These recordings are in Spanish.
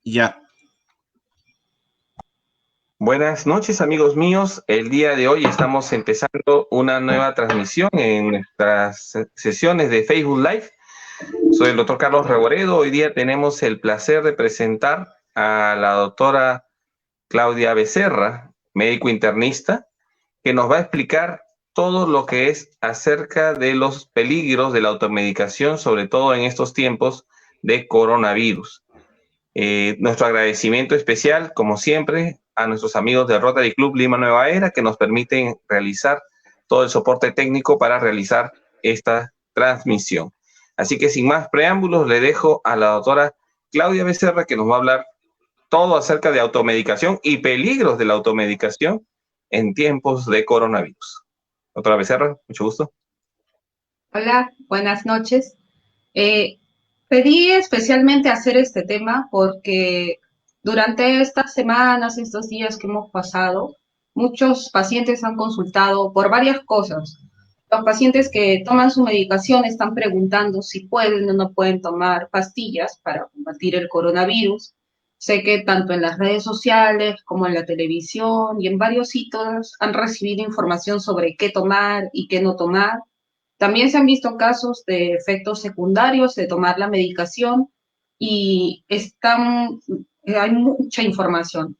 Ya. Buenas noches, amigos míos. El día de hoy estamos empezando una nueva transmisión en nuestras sesiones de Facebook Live. Soy el doctor Carlos Reboredo. Hoy día tenemos el placer de presentar a la doctora Claudia Becerra, médico internista, que nos va a explicar todo lo que es acerca de los peligros de la automedicación, sobre todo en estos tiempos de coronavirus. Nuestro agradecimiento especial, como siempre, a nuestros amigos de Rotary Club Lima Nueva Era, que nos permiten realizar todo el soporte técnico para realizar esta transmisión. Así que sin más preámbulos, le dejo a la doctora Claudia Becerra, que nos va a hablar todo acerca de automedicación y peligros de la automedicación en tiempos de coronavirus. Doctora Becerra, mucho gusto. Hola, buenas noches. Eh, Pedí especialmente hacer este tema porque durante estas semanas, estos días que hemos pasado, muchos pacientes han consultado por varias cosas. Los pacientes que toman su medicación están preguntando si pueden o no pueden tomar pastillas para combatir el coronavirus. Sé que tanto en las redes sociales como en la televisión y en varios sitios han recibido información sobre qué tomar y qué no tomar. También se han visto casos de efectos secundarios de tomar la medicación y hay mucha información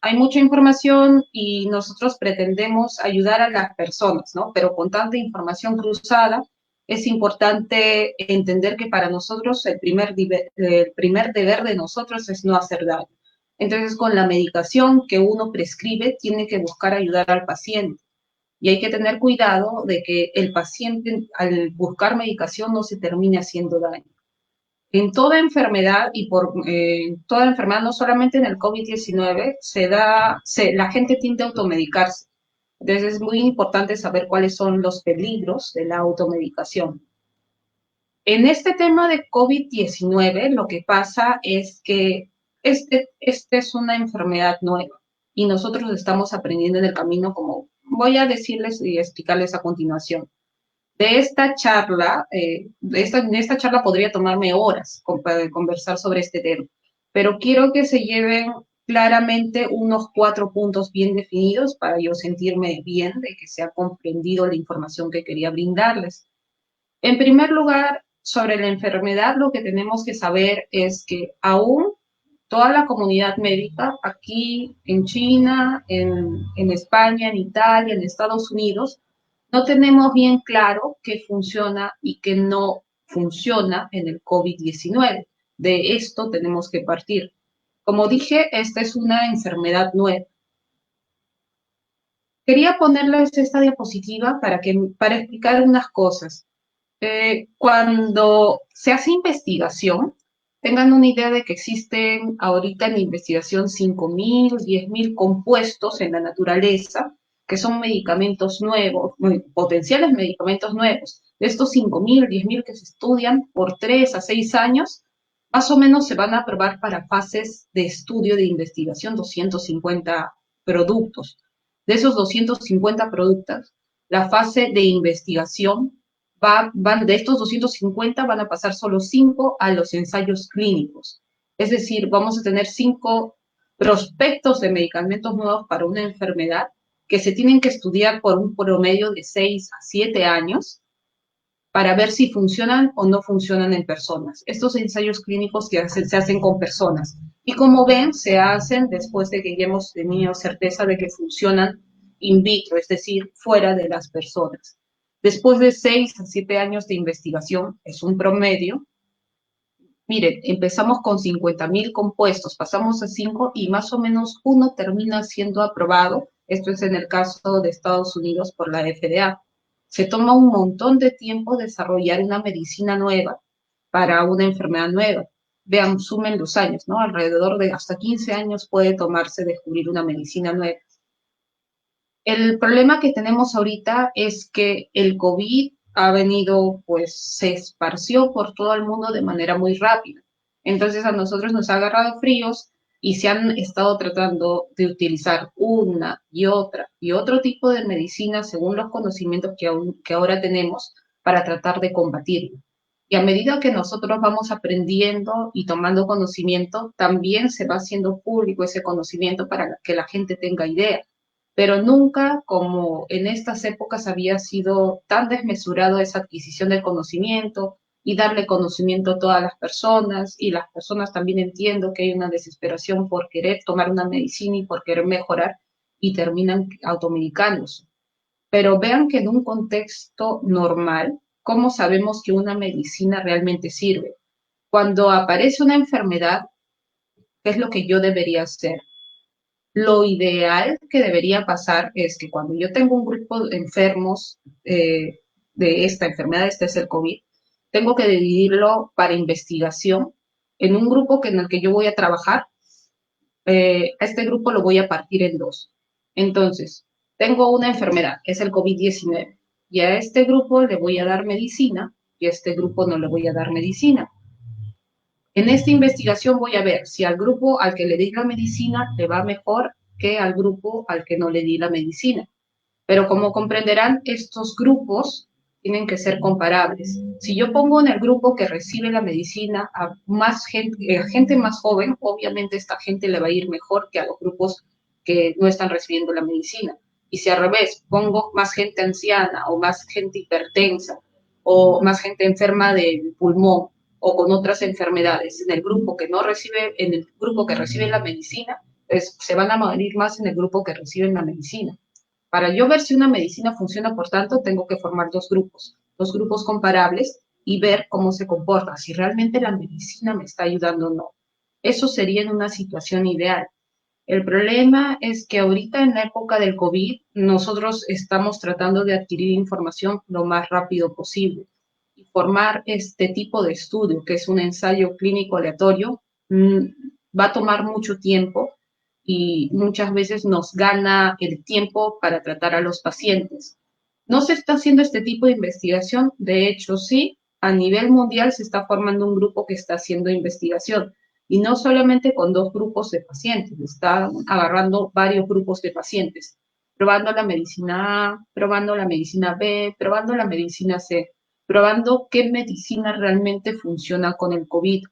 y nosotros pretendemos ayudar a las personas, ¿no? Pero con tanta información cruzada, es importante entender que para nosotros el primer deber de nosotros es no hacer daño. Entonces, con la medicación que uno prescribe, tiene que buscar ayudar al paciente. Y hay que tener cuidado de que el paciente al buscar medicación no se termine haciendo daño. En toda enfermedad, toda enfermedad, no solamente en el COVID-19, la gente tiende a automedicarse. Entonces es muy importante saber cuáles son los peligros de la automedicación. En este tema de COVID-19, lo que pasa es que este es una enfermedad nueva y nosotros estamos aprendiendo en el camino, como voy a decirles y explicarles a continuación. De esta charla, en esta charla podría tomarme horas conversar sobre este tema, pero quiero que se lleven claramente unos 4 puntos bien definidos para yo sentirme bien de que se ha comprendido la información que quería brindarles. En primer lugar, sobre la enfermedad, lo que tenemos que saber es que aún toda la comunidad médica, aquí en China, en España, en Italia, en Estados Unidos, no tenemos bien claro qué funciona y qué no funciona en el COVID-19. De esto tenemos que partir. Como dije, esta es una enfermedad nueva. Quería ponerles esta diapositiva para explicar unas cosas. Cuando se hace investigación, tengan una idea de que existen ahorita en investigación 5.000, 10.000 compuestos en la naturaleza, que son medicamentos nuevos, potenciales medicamentos nuevos. De estos 5.000, 10.000 que se estudian por 3 a 6 años, más o menos se van a aprobar para fases de estudio de investigación 250 productos. De esos 250 productos, la fase de investigación de estos 250 van a pasar solo 5 a los ensayos clínicos. Es decir, vamos a tener 5 prospectos de medicamentos nuevos para una enfermedad que se tienen que estudiar por un promedio de 6 a 7 años para ver si funcionan o no funcionan en personas. Estos ensayos clínicos se hacen con personas. Y como ven, se hacen después de que ya hemos tenido certeza de que funcionan in vitro, es decir, fuera de las personas. Después de 6 a 7 años de investigación, es un promedio. Miren, empezamos con 50.000 compuestos, pasamos a 5 y más o menos uno termina siendo aprobado. Esto es en el caso de Estados Unidos por la FDA. Se toma un montón de tiempo desarrollar una medicina nueva para una enfermedad nueva. Vean, sumen los años, ¿no? Alrededor de hasta 15 años puede tomarse descubrir una medicina nueva. El problema que tenemos ahorita es que el COVID ha venido, pues se esparció por todo el mundo de manera muy rápida. Entonces a nosotros nos ha agarrado fríos y se han estado tratando de utilizar una y otra y otro tipo de medicina según los conocimientos que ahora tenemos para tratar de combatirlo. Y a medida que nosotros vamos aprendiendo y tomando conocimiento, también se va haciendo público ese conocimiento para que la gente tenga idea. Pero nunca como en estas épocas había sido tan desmesurado esa adquisición del conocimiento y darle conocimiento a todas las personas, y las personas también entiendo que hay una desesperación por querer tomar una medicina y por querer mejorar y terminan automedicándose. Pero vean que en un contexto normal, ¿cómo sabemos que una medicina realmente sirve? Cuando aparece una enfermedad, ¿qué es lo que yo debería hacer? Lo ideal que debería pasar es que cuando yo tengo un grupo de enfermos de esta enfermedad, este es el COVID, tengo que dividirlo para investigación en un grupo en el que yo voy a trabajar. A este grupo lo voy a partir en dos. Entonces, tengo una enfermedad, es el COVID-19, y a este grupo le voy a dar medicina y a este grupo no le voy a dar medicina. En esta investigación voy a ver si al grupo al que le di la medicina le va mejor que al grupo al que no le di la medicina. Pero como comprenderán, estos grupos tienen que ser comparables. Si yo pongo en el grupo que recibe la medicina a más gente más joven, obviamente esta gente le va a ir mejor que a los grupos que no están recibiendo la medicina. Y si al revés, pongo más gente anciana o más gente hipertensa o más gente enferma del pulmón o con otras enfermedades en el grupo que no recibe, en el grupo que recibe la medicina, pues se van a morir más en el grupo que reciben la medicina. Para yo ver si una medicina funciona, por tanto, tengo que formar dos grupos comparables y ver cómo se comporta, si realmente la medicina me está ayudando o no. Eso sería en una situación ideal. El problema es que ahorita en la época del COVID, nosotros estamos tratando de adquirir información lo más rápido posible. Y formar este tipo de estudio, que es un ensayo clínico aleatorio, va a tomar mucho tiempo y muchas veces nos gana el tiempo para tratar a los pacientes. No se está haciendo este tipo de investigación, de hecho sí, a nivel mundial se está formando un grupo que está haciendo investigación, y no solamente con dos grupos de pacientes, están agarrando varios grupos de pacientes, probando la medicina A, probando la medicina B, probando la medicina C, probando qué medicina realmente funciona con el COVID.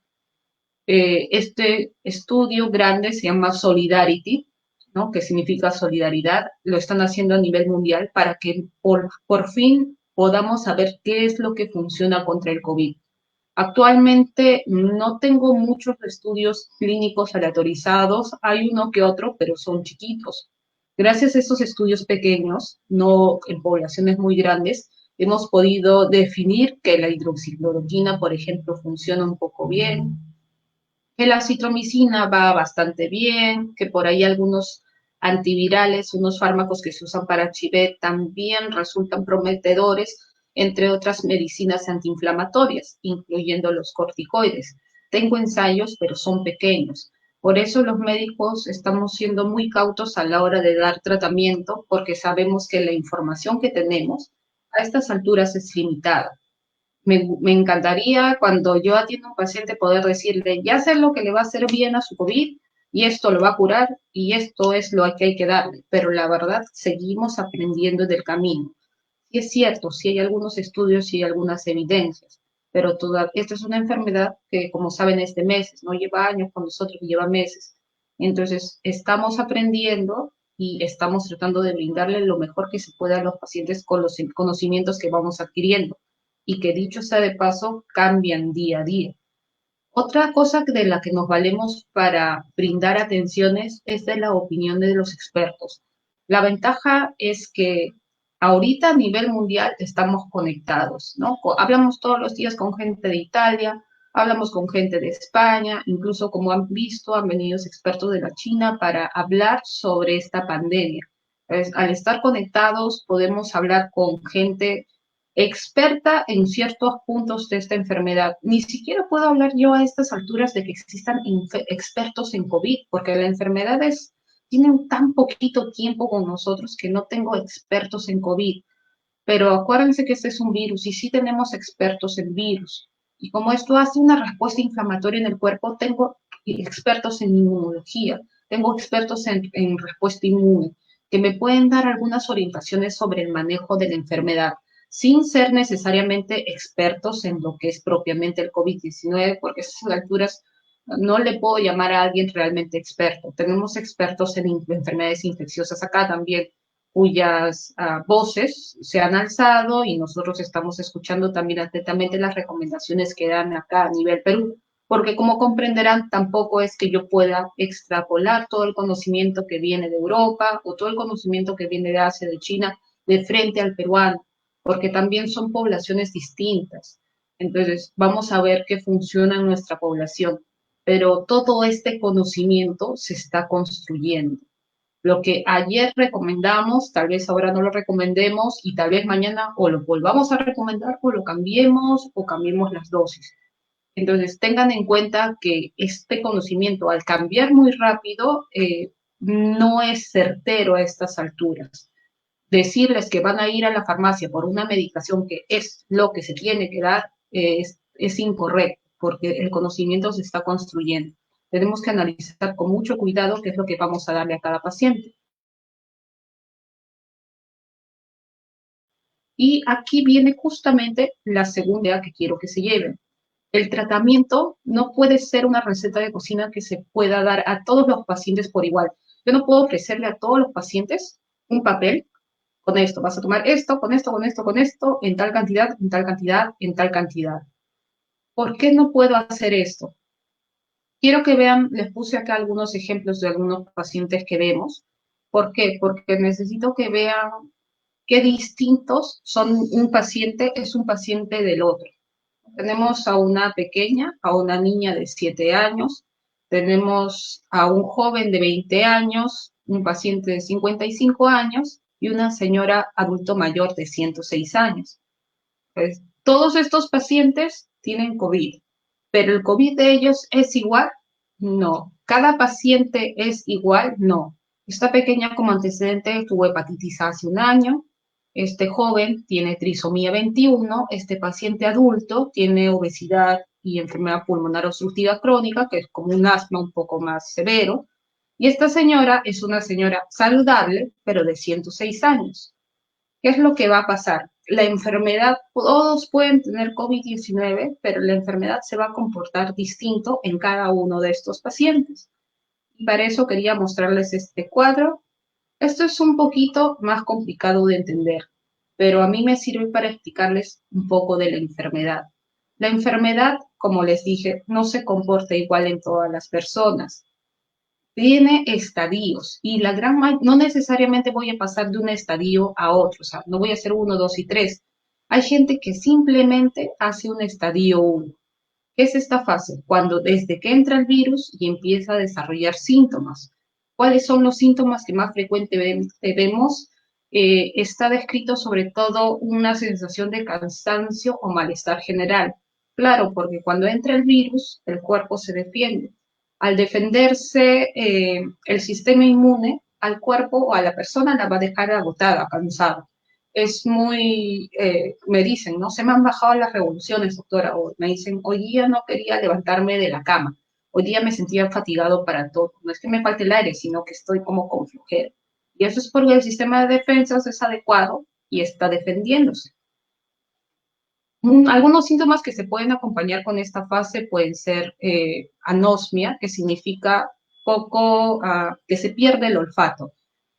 Este estudio grande se llama Solidarity, ¿no? Que significa solidaridad, lo están haciendo a nivel mundial para que por fin podamos saber qué es lo que funciona contra el COVID. Actualmente no tengo muchos estudios clínicos aleatorizados, hay uno que otro, pero son chiquitos. Gracias a estos estudios pequeños, no en poblaciones muy grandes, hemos podido definir que la hidroxicloroquina, por ejemplo, funciona un poco bien, que la citromicina va bastante bien, que por ahí algunos antivirales, unos fármacos que se usan para HIV también resultan prometedores, entre otras medicinas antiinflamatorias, incluyendo los corticoides. Tengo ensayos, pero son pequeños. Por eso los médicos estamos siendo muy cautos a la hora de dar tratamiento, porque sabemos que la información que tenemos a estas alturas es limitada. Me encantaría cuando yo atiendo a un paciente poder decirle, ya sé lo que le va a hacer bien a su COVID y esto lo va a curar y esto es lo que hay que darle, pero la verdad seguimos aprendiendo del camino. Y es cierto, sí hay algunos estudios y algunas evidencias, pero esta es una enfermedad que, como saben, es de meses, no lleva años con nosotros, lleva meses. Entonces, estamos aprendiendo y estamos tratando de brindarle lo mejor que se pueda a los pacientes con los conocimientos que vamos adquiriendo y que, dicho sea de paso, cambian día a día. Otra cosa de la que nos valemos para brindar atenciones es de la opinión de los expertos. La ventaja es que ahorita a nivel mundial estamos conectados, ¿no? Hablamos todos los días con gente de Italia, hablamos con gente de España, incluso como han visto, han venido expertos de la China para hablar sobre esta pandemia. Entonces, al estar conectados podemos hablar con gente experta en ciertos puntos de esta enfermedad. Ni siquiera puedo hablar yo a estas alturas de que existan expertos en COVID, porque la enfermedad tiene un tan poquito tiempo con nosotros que no tengo expertos en COVID. Pero acuérdense que este es un virus y sí tenemos expertos en virus. Y como esto hace una respuesta inflamatoria en el cuerpo, tengo expertos en inmunología, tengo expertos en respuesta inmune, que me pueden dar algunas orientaciones sobre el manejo de la enfermedad. sin ser necesariamente expertos en lo que es propiamente el COVID-19, porque a esas alturas no le puedo llamar a alguien realmente experto. Tenemos expertos en enfermedades infecciosas acá también, cuyas voces se han alzado y nosotros estamos escuchando también atentamente las recomendaciones que dan acá a nivel Perú, porque como comprenderán, tampoco es que yo pueda extrapolar todo el conocimiento que viene de Europa o todo el conocimiento que viene de Asia, de China, de frente al peruano, porque también son poblaciones distintas. Entonces, vamos a ver qué funciona en nuestra población, pero todo este conocimiento se está construyendo. Lo que ayer recomendamos, tal vez ahora no lo recomendemos y tal vez mañana o lo volvamos a recomendar o cambiemos las dosis. Entonces, tengan en cuenta que este conocimiento, al cambiar muy rápido, no es certero a estas alturas. Decirles que van a ir a la farmacia por una medicación que es lo que se tiene que dar es incorrecto, porque el conocimiento se está construyendo. Tenemos que analizar con mucho cuidado qué es lo que vamos a darle a cada paciente. Y aquí viene justamente la segunda idea que quiero que se lleven. El tratamiento no puede ser una receta de cocina que se pueda dar a todos los pacientes por igual. Yo no puedo ofrecerle a todos los pacientes un papel con esto, vas a tomar esto, con esto, con esto, con esto, en tal cantidad, en tal cantidad, en tal cantidad. ¿Por qué no puedo hacer esto? Quiero que vean, les puse acá algunos ejemplos de algunos pacientes que vemos. ¿Por qué? Porque necesito que vean qué distintos son es un paciente del otro. Tenemos a una pequeña, a una niña de 7 años, tenemos a un joven de 20 años, un paciente de 55 años y una señora adulto mayor de 106 años. Pues, todos estos pacientes tienen COVID, pero ¿el COVID de ellos es igual? No. ¿Cada paciente es igual? No. Esta pequeña como antecedente tuvo hepatitis A hace un año, este joven tiene trisomía 21, este paciente adulto tiene obesidad y enfermedad pulmonar obstructiva crónica, que es como un asma un poco más severo, y esta señora es una señora saludable, pero de 106 años. ¿Qué es lo que va a pasar? La enfermedad, todos pueden tener COVID-19, pero la enfermedad se va a comportar distinto en cada uno de estos pacientes. Y para eso quería mostrarles este cuadro. Esto es un poquito más complicado de entender, pero a mí me sirve para explicarles un poco de la enfermedad. La enfermedad, como les dije, no se comporta igual en todas las personas. Tiene estadios y no necesariamente voy a pasar de un estadio a otro, o sea, no voy a hacer 1, 2 y 3. Hay gente que simplemente hace un estadio 1. ¿Qué es esta fase? Cuando desde que entra el virus y empieza a desarrollar síntomas. ¿Cuáles son los síntomas que más frecuentemente vemos? Está descrito sobre todo una sensación de cansancio o malestar general. Claro, porque cuando entra el virus, el cuerpo se defiende. Al defenderse, el sistema inmune al cuerpo o a la persona la va a dejar agotada, cansada. Es muy, me dicen, ¿no? Se me han bajado las revoluciones, doctora, o me dicen, hoy día no quería levantarme de la cama, hoy día me sentía fatigado para todo. No es que me falte el aire, sino que estoy como con flojera. Y eso es porque el sistema de defensas es adecuado y está defendiéndose. Algunos síntomas que se pueden acompañar con esta fase pueden ser anosmia, que significa que se pierde el olfato.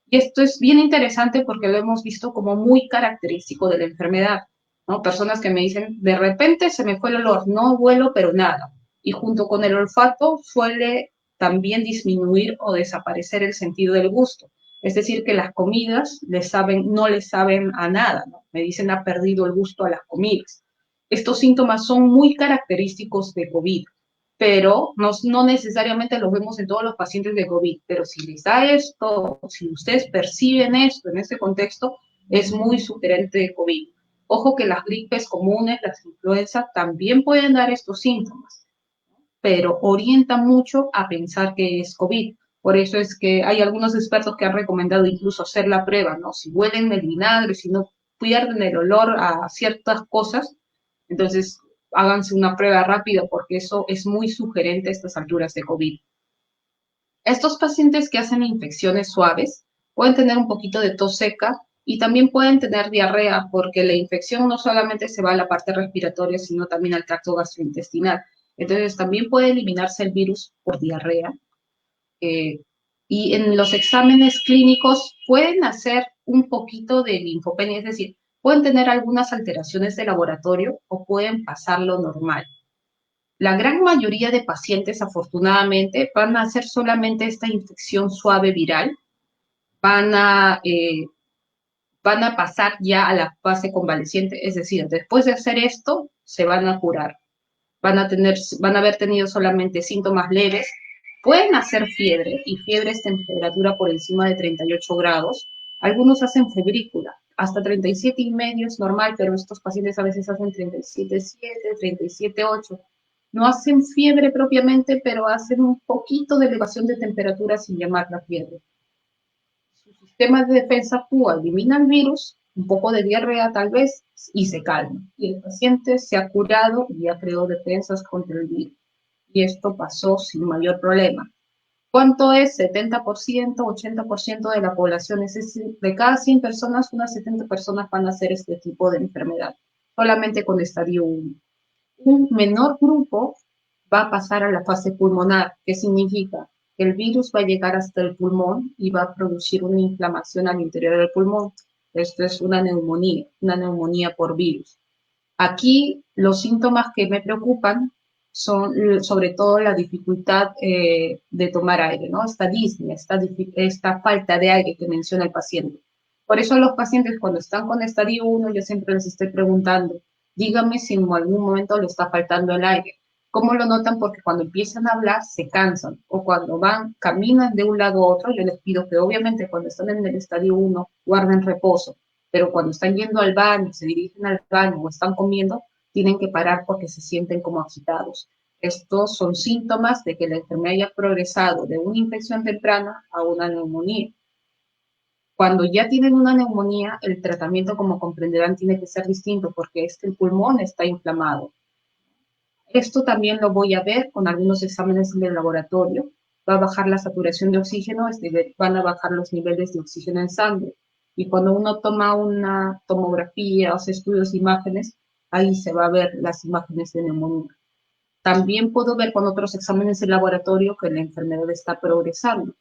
Y esto es bien interesante porque lo hemos visto como muy característico de la enfermedad, ¿no? Personas que me dicen, de repente se me fue el olor, no huelo, pero nada. Y junto con el olfato suele también disminuir o desaparecer el sentido del gusto. Es decir, que las comidas no le saben a nada, ¿no? Me dicen, ha perdido el gusto a las comidas. Estos síntomas son muy característicos de COVID, pero no necesariamente los vemos en todos los pacientes de COVID, pero si les da esto, si ustedes perciben esto en este contexto, es muy sugerente de COVID. Ojo que las gripes comunes, las influencias, también pueden dar estos síntomas, pero orienta mucho a pensar que es COVID. Por eso es que hay algunos expertos que han recomendado incluso hacer la prueba, ¿no? Si huelen el vinagre, si no pierden el olor a ciertas cosas, entonces háganse una prueba rápida porque eso es muy sugerente a estas alturas de COVID. Estos pacientes que hacen infecciones suaves pueden tener un poquito de tos seca, Y también pueden tener diarrea porque la infección no solamente se va a la parte respiratoria, sino también al tracto gastrointestinal. Entonces también puede eliminarse el virus por diarrea. eh, y en los exámenes clínicos pueden hacer un poquito de linfopenia, es decir, pueden tener algunas alteraciones de laboratorio o pueden pasar lo normal. La gran mayoría de pacientes, afortunadamente, van a hacer solamente esta infección suave viral, van a, eh, van a pasar ya a la fase convaleciente, es decir, después de hacer esto, se van a curar. Van a haber tenido solamente síntomas leves, pueden hacer fiebre, y fiebre es temperatura por encima de 38 grados. Algunos hacen febrícula, hasta 37,5 es normal, pero estos pacientes a veces hacen 37,7, 37,8. No hacen fiebre propiamente, pero hacen un poquito de elevación de temperatura sin llamarla fiebre. Su sistema de defensa actúa, elimina el virus, un poco de diarrea tal vez, y se calma. Y el paciente se ha curado y ha creado defensas contra el virus. Y esto pasó sin mayor problema. ¿Cuánto es? 70%, 80% de la población, es decir, de cada 100 personas, unas 70 personas van a hacer este tipo de enfermedad, solamente con estadio 1. Un menor grupo va a pasar a la fase pulmonar, que significa que el virus va a llegar hasta el pulmón y va a producir una inflamación al interior del pulmón. Esto es una neumonía por virus. Aquí los síntomas que me preocupan son sobre todo la dificultad de tomar aire, ¿no? Esta disnea, esta falta de aire que menciona el paciente. Por eso los pacientes cuando están con estadio 1, yo siempre les estoy preguntando, dígame si en algún momento le está faltando el aire. ¿Cómo lo notan? Porque cuando empiezan a hablar se cansan, o cuando caminan de un lado a otro, yo les pido que obviamente cuando están en el estadio 1 guarden reposo, pero cuando están yendo al baño, se dirigen al baño o están comiendo, tienen que parar porque se sienten como agitados. Estos son síntomas de que la enfermedad haya progresado de una infección temprana a una neumonía. Cuando ya tienen una neumonía, el tratamiento, como comprenderán, tiene que ser distinto porque es que el pulmón está inflamado. Esto también lo voy a ver con algunos exámenes en el laboratorio. Va a bajar la saturación de oxígeno, van a bajar los niveles de oxígeno en sangre. Y cuando uno toma una tomografía, hace estudios de imágenes, ahí se va a ver las imágenes de neumonía. También puedo ver con otros exámenes en laboratorio que la enfermedad está progresando.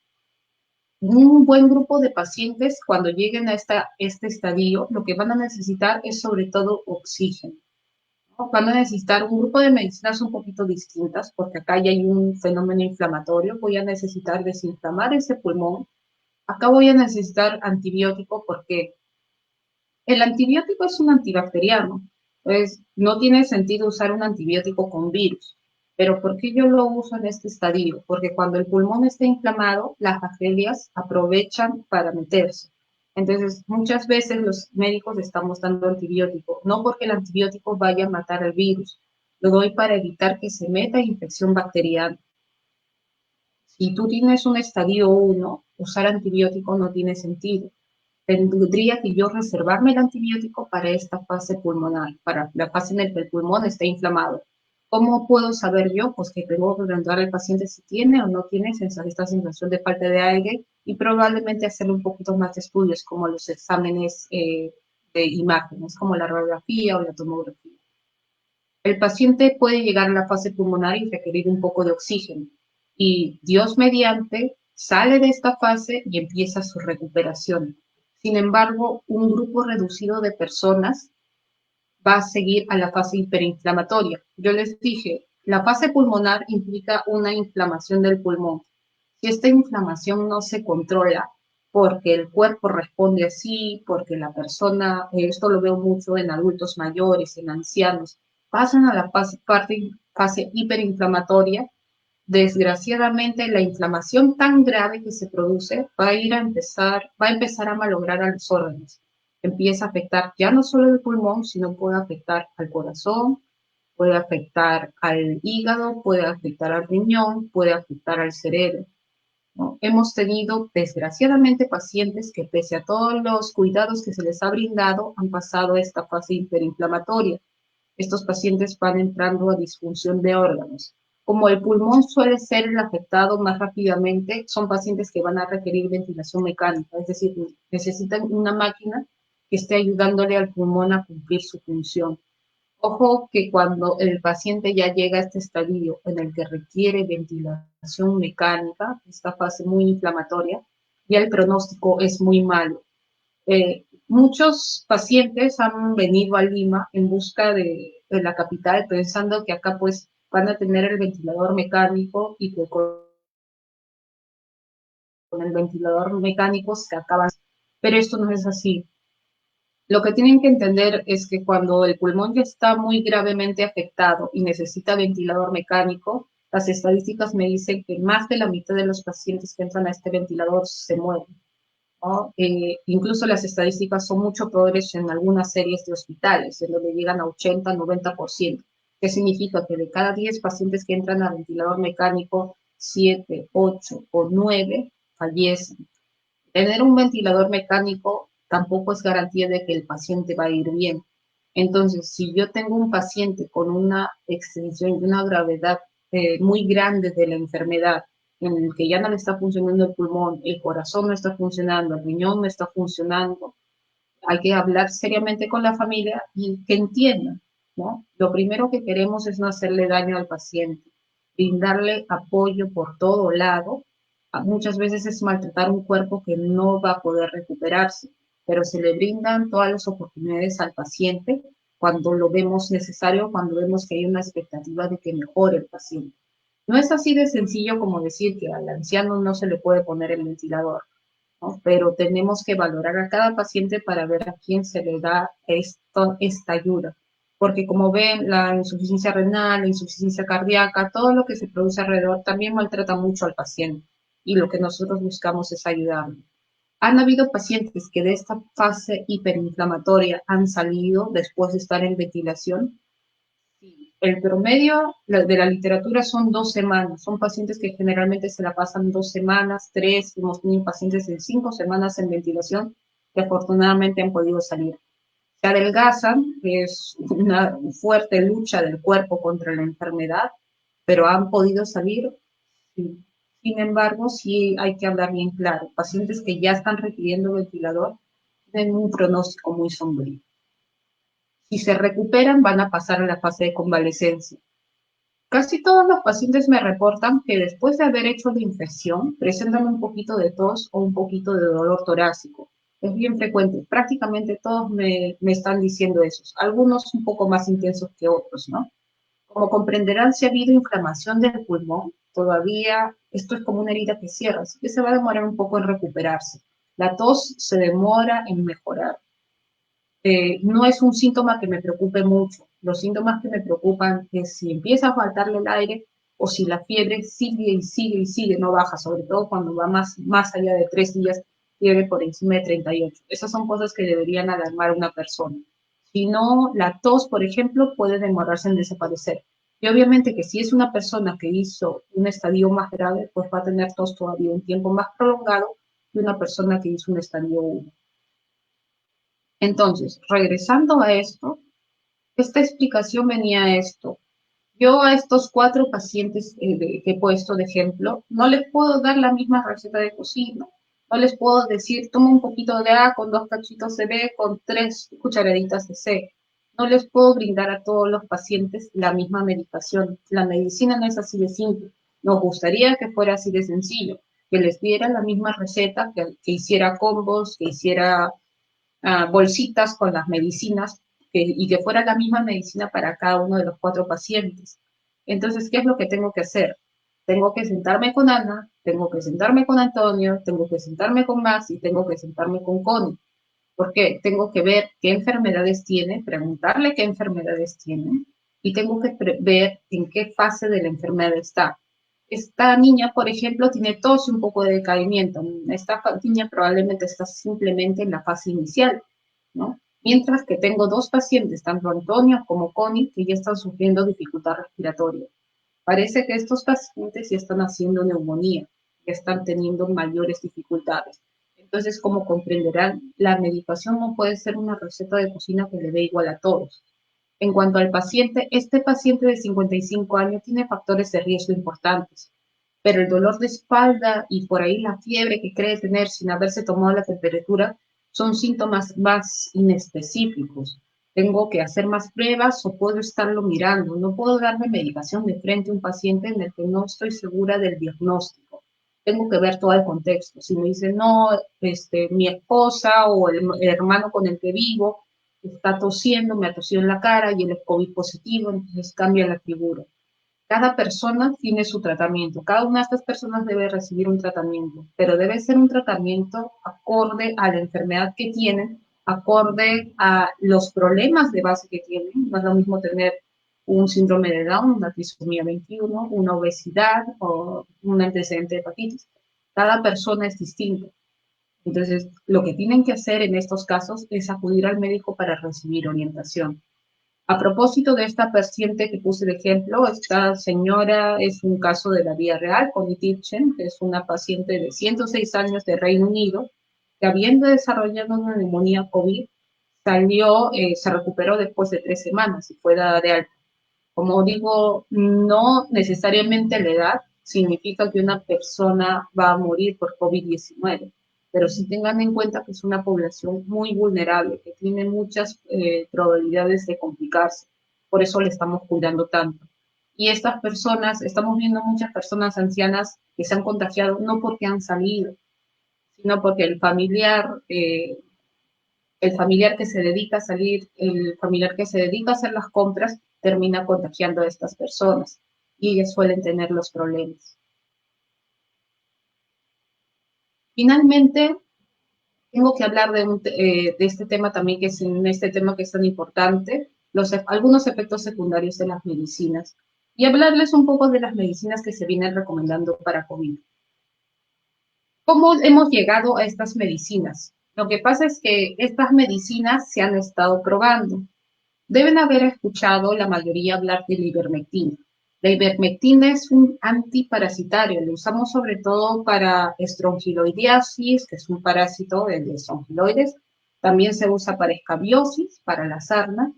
Un buen grupo de pacientes, cuando lleguen a este estadio, lo que van a necesitar es sobre todo oxígeno. Van a necesitar un grupo de medicinas un poquito distintas, porque acá ya hay un fenómeno inflamatorio. Voy a necesitar desinflamar ese pulmón. Acá voy a necesitar antibiótico porque el antibiótico es un antibacteriano. Entonces, no tiene sentido usar un antibiótico con virus. Pero ¿por qué yo lo uso en este estadio? Porque cuando el pulmón está inflamado, las bacterias aprovechan para meterse. Entonces, muchas veces los médicos estamos dando antibiótico, no porque el antibiótico vaya a matar al virus, lo doy para evitar que se meta infección bacteriana. Si tú tienes un estadio 1, usar antibiótico no tiene sentido. Tendría que yo reservarme el antibiótico para esta fase pulmonar, para la fase en la que el pulmón está inflamado. ¿Cómo puedo saber yo? Pues que tengo que preguntar al paciente si tiene o no tiene esta sensación de falta de aire y probablemente hacerle un poquito más de estudios como los exámenes de imágenes, como la radiografía o la tomografía. El paciente puede llegar a la fase pulmonar y requerir un poco de oxígeno y Dios mediante sale de esta fase y empieza su recuperación. Sin embargo, un grupo reducido de personas va a seguir a la fase hiperinflamatoria. Yo les dije, la fase pulmonar implica una inflamación del pulmón. Si esta inflamación no se controla, porque el cuerpo responde así, porque la persona, esto lo veo mucho en adultos mayores, en ancianos, pasan a la fase hiperinflamatoria. Desgraciadamente, la inflamación tan grave que se produce va a empezar a malograr a los órganos. Empieza a afectar ya no solo el pulmón, sino puede afectar al corazón, puede afectar al hígado, puede afectar al riñón, puede afectar al cerebro, ¿no? Hemos tenido, desgraciadamente, pacientes que pese a todos los cuidados que se les ha brindado, han pasado esta fase hiperinflamatoria. Estos pacientes van entrando a disfunción de órganos. Como el pulmón suele ser el afectado más rápidamente, son pacientes que van a requerir ventilación mecánica, es decir, necesitan una máquina que esté ayudándole al pulmón a cumplir su función. Ojo que cuando el paciente ya llega a este estadio en el que requiere ventilación mecánica, esta fase muy inflamatoria, ya el pronóstico es muy malo. Muchos pacientes han venido a Lima en busca de la capital pensando que acá pues van a tener el ventilador mecánico y que con el ventilador mecánico se acaban. Pero esto no es así. Lo que tienen que entender es que cuando el pulmón ya está muy gravemente afectado y necesita ventilador mecánico, las estadísticas me dicen que más de la mitad de los pacientes que entran a este ventilador se mueren, ¿no? Incluso las estadísticas son mucho peores en algunas series de hospitales, en donde llegan a 80-90%. ¿Qué significa? Que de cada 10 pacientes que entran a ventilador mecánico, 7, 8 o 9 fallecen. Tener un ventilador mecánico tampoco es garantía de que el paciente va a ir bien. Entonces, si yo tengo un paciente con una extensión y una gravedad muy grande de la enfermedad, en el que ya no le está funcionando el pulmón, el corazón no está funcionando, el riñón no está funcionando, hay que hablar seriamente con la familia y que entiendan, ¿no? Lo primero que queremos es no hacerle daño al paciente, brindarle apoyo por todo lado. Muchas veces es maltratar un cuerpo que no va a poder recuperarse, pero se le brindan todas las oportunidades al paciente cuando lo vemos necesario, cuando vemos que hay una expectativa de que mejore el paciente. No es así de sencillo como decir que al anciano no se le puede poner el ventilador, ¿no? Pero tenemos que valorar a cada paciente para ver a quién se le da esta ayuda. Porque como ven, la insuficiencia renal, la insuficiencia cardíaca, todo lo que se produce alrededor también maltrata mucho al paciente. Y lo que nosotros buscamos es ayudarlo. Han habido pacientes que de esta fase hiperinflamatoria han salido después de estar en ventilación. El promedio de la literatura son 2 semanas. Son pacientes que generalmente se la pasan 2 semanas, 3. Hemos tenido pacientes de 5 semanas en ventilación que afortunadamente han podido salir. Se adelgazan, es una fuerte lucha del cuerpo contra la enfermedad, pero han podido salir. Sí. Sin embargo, sí hay que hablar bien claro. Pacientes que ya están requiriendo ventilador tienen un pronóstico muy sombrío. Si se recuperan, van a pasar a la fase de convalecencia. Casi todos los pacientes me reportan que después de haber hecho la infección presentan un poquito de tos o un poquito de dolor torácico. Es bien frecuente, prácticamente todos me están diciendo eso, algunos un poco más intensos que otros, ¿no? Como comprenderán, si ha habido inflamación del pulmón, todavía esto es como una herida que cierra, así que se va a demorar un poco en recuperarse. La tos se demora en mejorar. No es un síntoma que me preocupe mucho. Los síntomas que me preocupan es si empieza a faltarle el aire o si la fiebre sigue y sigue y sigue, no baja, sobre todo cuando va más allá de 3 días, fiebre por encima de 38. Esas son cosas que deberían alarmar a una persona. Si no, la tos, por ejemplo, puede demorarse en desaparecer. Y obviamente que si es una persona que hizo un estadio más grave, pues va a tener tos todavía un tiempo más prolongado que una persona que hizo un estadio 1. Entonces, regresando a esto, esta explicación venía a esto. Yo a estos 4 pacientes que he puesto de ejemplo, no les puedo dar la misma receta de cocina. No les puedo decir, toma un poquito de A con 2 cachitos de B con 3 cucharaditas de C. No les puedo brindar a todos los pacientes la misma medicación. La medicina no es así de simple. Nos gustaría que fuera así de sencillo, que les diera la misma receta, que hiciera combos, que hiciera bolsitas con las medicinas y que fuera la misma medicina para cada uno de los 4 pacientes. Entonces, ¿qué es lo que tengo que hacer? Tengo que sentarme con Ana, tengo que sentarme con Antonio, tengo que sentarme con Max y tengo que sentarme con Connie. ¿Por qué? Tengo que ver qué enfermedades tiene, preguntarle qué enfermedades tiene y tengo que ver en qué fase de la enfermedad está. Esta niña, por ejemplo, tiene tos y un poco de decaimiento. Esta niña probablemente está simplemente en la fase inicial, ¿no? Mientras que tengo 2 pacientes, tanto Antonio como Connie, que ya están sufriendo dificultad respiratoria. Parece que estos pacientes ya están haciendo neumonía, ya están teniendo mayores dificultades. Entonces, como comprenderán, la medicación no puede ser una receta de cocina que le dé igual a todos. En cuanto al paciente, este paciente de 55 años tiene factores de riesgo importantes, pero el dolor de espalda y por ahí la fiebre que cree tener sin haberse tomado la temperatura son síntomas más inespecíficos. Tengo que hacer más pruebas o puedo estarlo mirando. No puedo darle medicación de frente a un paciente en el que no estoy segura del diagnóstico. Tengo que ver todo el contexto. Si me dice, no, mi esposa o el hermano con el que vivo está tosiendo, me ha tosido en la cara y él es COVID positivo, entonces cambia la figura. Cada persona tiene su tratamiento, cada una de estas personas debe recibir un tratamiento, pero debe ser un tratamiento acorde a la enfermedad que tienen, acorde a los problemas de base que tienen. No es lo mismo tener un síndrome de Down, una trisomía 21, una obesidad o un antecedente de hepatitis. Cada persona es distinta. Entonces, lo que tienen que hacer en estos casos es acudir al médico para recibir orientación. A propósito de esta paciente que puse de ejemplo, esta señora es un caso de la vida real, Connie Tipchen, que es una paciente de 106 años de Reino Unido, que habiendo desarrollado una neumonía COVID, se recuperó después de 3 semanas y fue dada de alta. Como digo, no necesariamente la edad significa que una persona va a morir por COVID-19, pero sí tengan en cuenta que es una población muy vulnerable, que tiene muchas probabilidades de complicarse. Por eso le estamos cuidando tanto. Y estas personas, estamos viendo muchas personas ancianas que se han contagiado no porque han salido, sino porque el familiar que se dedica a salir, el familiar que se dedica a hacer las compras, termina contagiando a estas personas y ellas suelen tener los problemas. Finalmente, tengo que hablar de este tema también, que es en este tema que es tan importante, algunos efectos secundarios de las medicinas y hablarles un poco de las medicinas que se vienen recomendando para COVID. ¿Cómo hemos llegado a estas medicinas? Lo que pasa es que estas medicinas se han estado probando. Deben haber escuchado la mayoría hablar de la ivermectina. La ivermectina es un antiparasitario, lo usamos sobre todo para estrongiloidiasis, que es un parásito de estrongiloides. También se usa para escabiosis, para la sarna.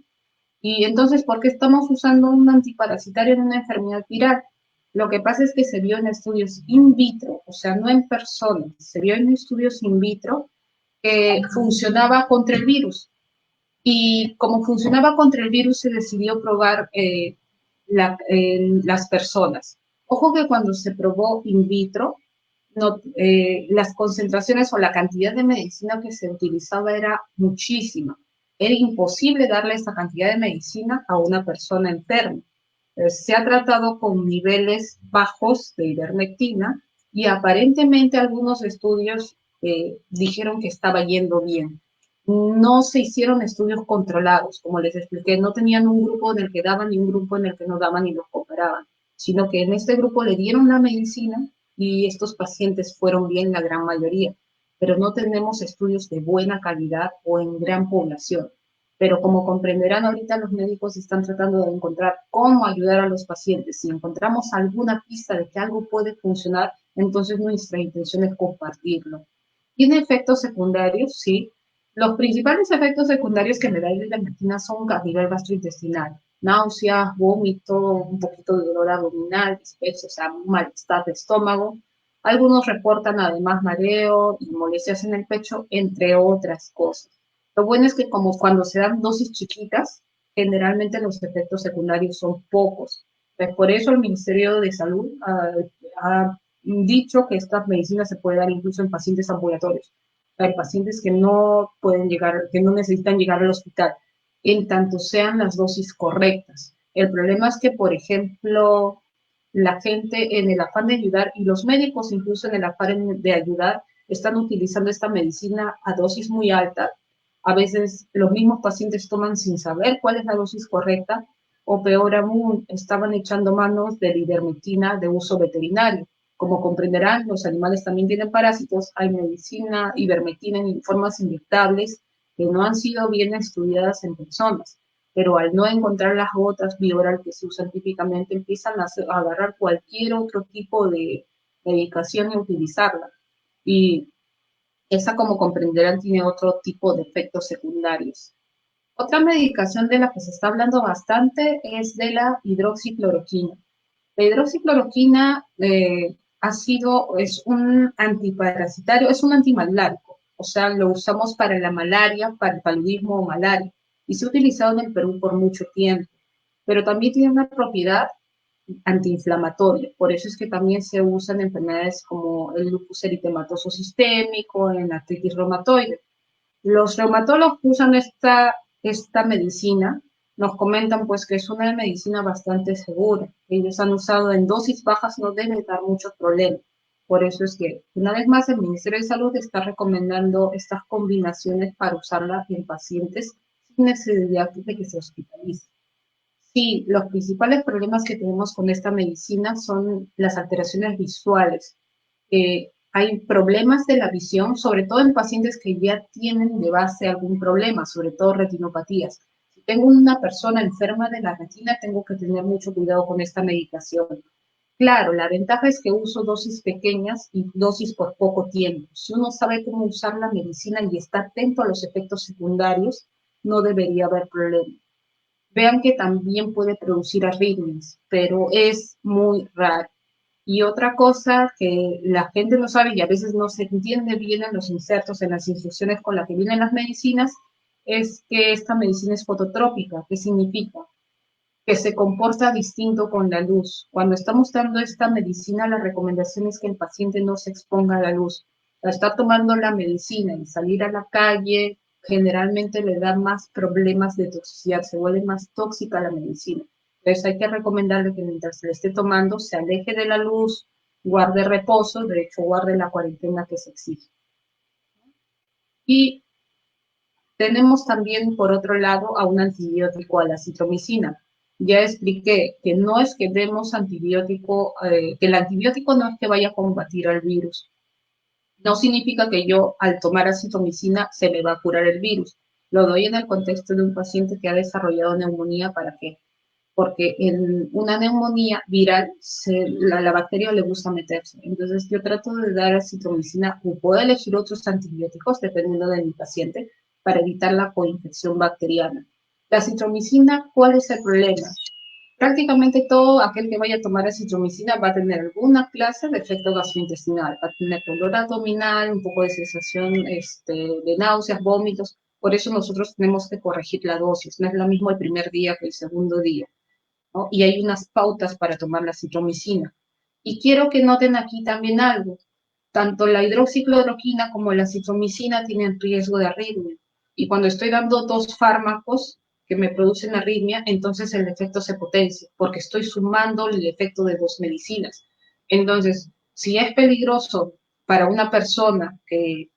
Y entonces, ¿por qué estamos usando un antiparasitario en una enfermedad viral? Lo que pasa es que se vio en estudios in vitro, o sea, no en personas, se vio en estudios in vitro que funcionaba contra el virus. Y como funcionaba contra el virus, se decidió probar las personas. Ojo que cuando se probó in vitro, no, las concentraciones o la cantidad de medicina que se utilizaba era muchísima. Era imposible darle esa cantidad de medicina a una persona enferma. Se ha tratado con niveles bajos de ivermectina y aparentemente algunos estudios dijeron que estaba yendo bien. No se hicieron estudios controlados, como les expliqué, no tenían un grupo en el que daban y un grupo en el que no daban y los comparaban, sino que en este grupo le dieron la medicina y estos pacientes fueron bien la gran mayoría, pero no tenemos estudios de buena calidad o en gran población. Pero como comprenderán, ahorita los médicos están tratando de encontrar cómo ayudar a los pacientes. Si encontramos alguna pista de que algo puede funcionar, entonces nuestra intención es compartirlo. ¿Tiene efectos secundarios? Sí. Los principales efectos secundarios que me da la ivermectina son a nivel gastrointestinal. Náuseas, vómito, un poquito de dolor abdominal, dispepsia, o sea, un malestar de estómago. Algunos reportan además mareo y molestias en el pecho, entre otras cosas. Lo bueno es que como cuando se dan dosis chiquitas, generalmente los efectos secundarios son pocos. Pues por eso el Ministerio de Salud ha dicho que estas medicinas se pueden dar incluso en pacientes ambulatorios. Hay pacientes que no pueden llegar, que no necesitan llegar al hospital, en tanto sean las dosis correctas. El problema es que, por ejemplo, la gente en el afán de ayudar y los médicos incluso en el afán de ayudar están utilizando esta medicina a dosis muy alta. A veces los mismos pacientes toman sin saber cuál es la dosis correcta o peor aún, estaban echando manos de la ivermectina de uso veterinario. Como comprenderán, los animales también tienen parásitos. Hay medicina, ivermectina en formas inyectables que no han sido bien estudiadas en personas, pero al no encontrar las gotas bioral que se usan típicamente, empiezan a agarrar cualquier otro tipo de medicación y utilizarla. Y esa, como comprenderán, tiene otro tipo de efectos secundarios. Otra medicación de la que se está hablando bastante es de la hidroxicloroquina. La hidroxicloroquina es un antiparasitario, es un antimalárico, o sea, lo usamos para la malaria, para el paludismo o malaria, y se ha utilizado en el Perú por mucho tiempo, pero también tiene una propiedad antiinflamatoria, por eso es que también se usa en enfermedades como el lupus eritematoso sistémico, en artritis reumatoide. Los reumatólogos que usan esta medicina nos comentan pues que es una medicina bastante segura. Ellos han usado en dosis bajas, no deben dar muchos problemas. Por eso es que, una vez más, el Ministerio de Salud está recomendando estas combinaciones para usarlas en pacientes sin necesidad de que se hospitalicen. Sí, los principales problemas que tenemos con esta medicina son las alteraciones visuales. Hay problemas de la visión, sobre todo en pacientes que ya tienen de base algún problema, sobre todo retinopatías. Si tengo una persona enferma de la retina, tengo que tener mucho cuidado con esta medicación. Claro, la ventaja es que uso dosis pequeñas y dosis por poco tiempo. Si uno sabe cómo usar la medicina y está atento a los efectos secundarios, no debería haber problema. Vean que también puede producir arritmias, pero es muy raro. Y otra cosa que la gente no sabe y a veces no se entiende bien en los insertos, en las instrucciones con las que vienen las medicinas, es que esta medicina es fototrópica. ¿Qué significa? Que se comporta distinto con la luz. Cuando estamos dando esta medicina, la recomendación es que el paciente no se exponga a la luz. Al estar tomando la medicina y salir a la calle, generalmente le da más problemas de toxicidad, se vuelve más tóxica la medicina. Entonces hay que recomendarle que mientras se le esté tomando, se aleje de la luz, guarde reposo, de hecho guarde la cuarentena que se exige. Y tenemos también, por otro lado, a un antibiótico, a la citromicina. Ya expliqué que no es que demos antibiótico, que el antibiótico no es que vaya a combatir al virus. No significa que yo, al tomar acitromicina, se me va a curar el virus. Lo doy en el contexto de un paciente que ha desarrollado neumonía. ¿Para qué? Porque en una neumonía viral la bacteria le gusta meterse. Entonces yo trato de dar acitromicina o puedo elegir otros antibióticos dependiendo de mi paciente para evitar la coinfección bacteriana. La acitromicina, ¿cuál es el problema? Prácticamente todo aquel que vaya a tomar acitromicina va a tener alguna clase de efecto gastrointestinal, va a tener dolor abdominal, un poco de sensación de náuseas, vómitos. Por eso nosotros tenemos que corregir la dosis. No es lo mismo el primer día que el segundo día, ¿no? Y hay unas pautas para tomar la citromicina. Y quiero que noten aquí también algo. Tanto la hidroxicloroquina como la citromicina tienen riesgo de arritmia. Y cuando estoy dando dos fármacos que me producen arritmia, entonces el efecto se potencia, porque estoy sumando el efecto de dos medicinas. Entonces, si es peligroso para una persona que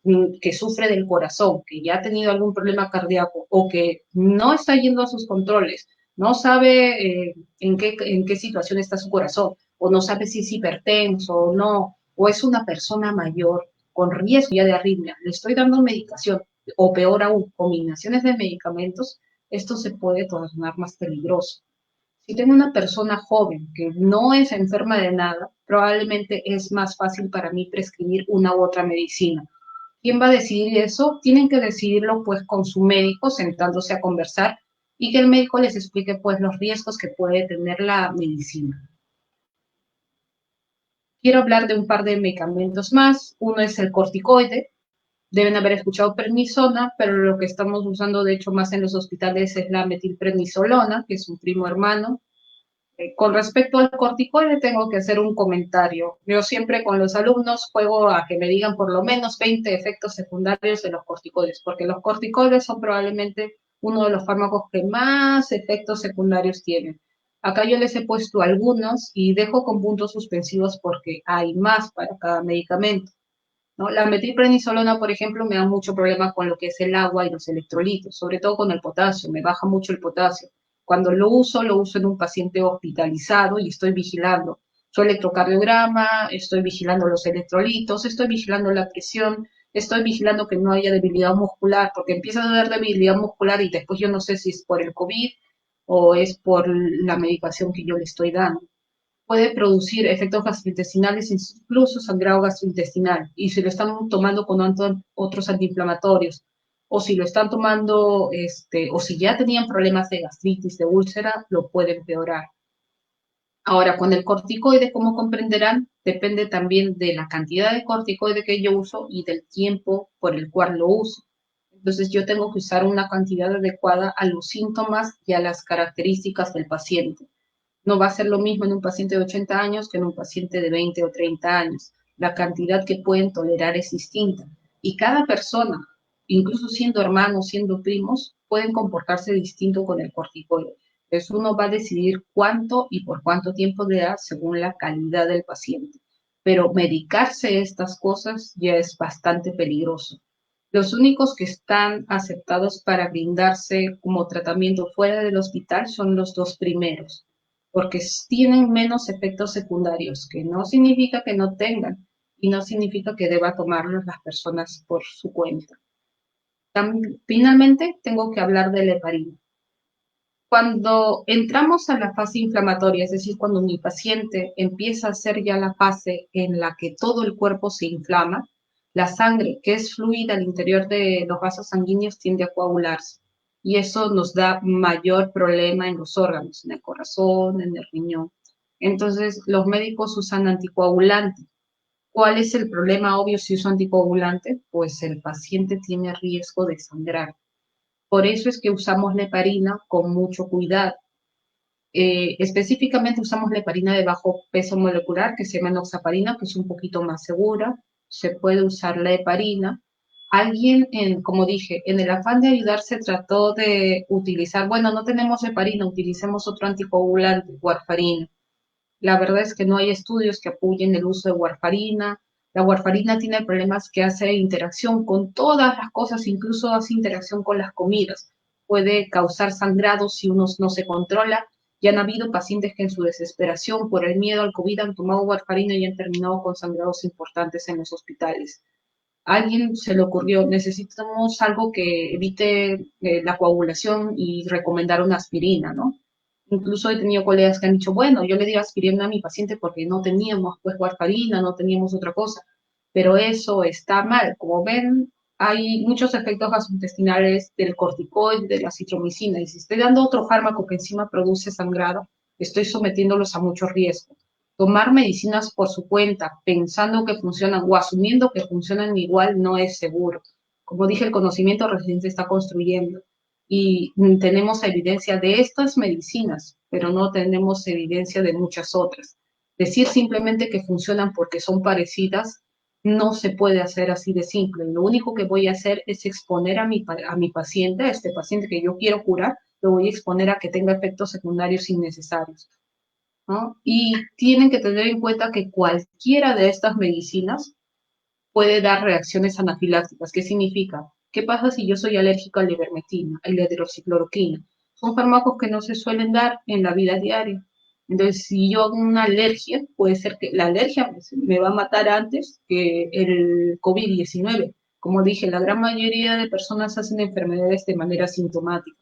sufre del corazón, que ya ha tenido algún problema cardíaco o que no está yendo a sus controles, no sabe en qué situación está su corazón, o no sabe si es hipertenso o no, o es una persona mayor con riesgo ya de arritmia, le estoy dando medicación, o peor aún, combinaciones de medicamentos, esto se puede tornar más peligroso. Si tengo una persona joven que no es enferma de nada, probablemente es más fácil para mí prescribir una u otra medicina. ¿Quién va a decidir eso? Tienen que decidirlo pues con su médico, sentándose a conversar y que el médico les explique pues los riesgos que puede tener la medicina. Quiero hablar de un par de medicamentos más. Uno es el corticoide. Deben haber escuchado prednisona, pero lo que estamos usando de hecho más en los hospitales es la metilprednisolona, que es un primo hermano. Con respecto al corticoide, tengo que hacer un comentario. Yo siempre con los alumnos juego a que me digan por lo menos 20 efectos secundarios de los corticoides, porque los corticoides son probablemente uno de los fármacos que más efectos secundarios tienen. Acá yo les he puesto algunos y dejo con puntos suspensivos porque hay más para cada medicamento, ¿no? La metilprednisolona, por ejemplo, me da mucho problema con lo que es el agua y los electrolitos, sobre todo con el potasio, me baja mucho el potasio. Cuando lo uso en un paciente hospitalizado y estoy vigilando su electrocardiograma, estoy vigilando los electrolitos, estoy vigilando la presión, estoy vigilando que no haya debilidad muscular, porque empieza a haber debilidad muscular y después yo no sé si es por el COVID o es por la medicación que yo le estoy dando. Puede producir efectos gastrointestinales, incluso sangrado gastrointestinal, y se lo están tomando con otros antiinflamatorios. o si lo están tomando, o si ya tenían problemas de gastritis, de úlcera, lo puede empeorar. Ahora, con el corticoide, como comprenderán, depende también de la cantidad de corticoide que yo uso y del tiempo por el cual lo uso. Entonces, yo tengo que usar una cantidad adecuada a los síntomas y a las características del paciente. No va a ser lo mismo en un paciente de 80 años que en un paciente de 20 o 30 años. La cantidad que pueden tolerar es distinta. Y cada persona, incluso siendo hermanos, siendo primos, pueden comportarse distinto con el corticoide. Entonces uno va a decidir cuánto y por cuánto tiempo le da según la calidad del paciente. Pero medicarse estas cosas ya es bastante peligroso. Los únicos que están aceptados para brindarse como tratamiento fuera del hospital son los dos primeros, porque tienen menos efectos secundarios, que no significa que no tengan y no significa que deba tomarlos las personas por su cuenta. Finalmente, tengo que hablar del heparina. Cuando entramos a la fase inflamatoria, es decir, cuando mi paciente empieza a hacer ya la fase en la que todo el cuerpo se inflama, la sangre, que es fluida al interior de los vasos sanguíneos, tiende a coagularse. Y eso nos da mayor problema en los órganos, en el corazón, en el riñón. Entonces, los médicos usan anticoagulante. ¿Cuál es el problema obvio si uso anticoagulante? Pues el paciente tiene riesgo de sangrar. Por eso es que usamos la heparina con mucho cuidado. Específicamente usamos la heparina de bajo peso molecular, que se llama enoxaparina, que es un poquito más segura. Se puede usar la heparina. Alguien, como dije, en el afán de ayudarse trató de utilizar, bueno, no tenemos heparina, utilicemos otro anticoagulante, warfarina. La verdad es que no hay estudios que apoyen el uso de warfarina. La warfarina tiene problemas que hace interacción con todas las cosas, incluso hace interacción con las comidas. Puede causar sangrado si uno no se controla. Ya han habido pacientes que en su desesperación por el miedo al COVID han tomado warfarina y han terminado con sangrados importantes en los hospitales. A alguien se le ocurrió, necesitamos algo que evite la coagulación y recomendar una aspirina, ¿no? Incluso he tenido colegas que han dicho, bueno, yo le di aspirina a mi paciente porque no teníamos pues warfarina, no teníamos otra cosa, pero eso está mal. Como ven, hay muchos efectos gastrointestinales del corticoide, de la citromicina, y si estoy dando otro fármaco que encima produce sangrado, estoy sometiéndolos a mucho riesgo. Tomar medicinas por su cuenta, pensando que funcionan o asumiendo que funcionan igual, no es seguro. Como dije, el conocimiento recién se está construyendo y tenemos evidencia de estas medicinas, pero no tenemos evidencia de muchas otras. Decir simplemente que funcionan porque son parecidas no se puede hacer así de simple. Lo único que voy a hacer es exponer a mi paciente, a este paciente que yo quiero curar, lo voy a exponer a que tenga efectos secundarios innecesarios, ¿no? Y tienen que tener en cuenta que cualquiera de estas medicinas puede dar reacciones anafilácticas. ¿Qué significa? ¿Qué pasa si yo soy alérgico a la ivermectina, a la hidroxicloroquina? Son fármacos que no se suelen dar en la vida diaria. Entonces, si yo hago una alergia, puede ser que la alergia me va a matar antes que el COVID-19. Como dije, la gran mayoría de personas hacen enfermedades de manera sintomática.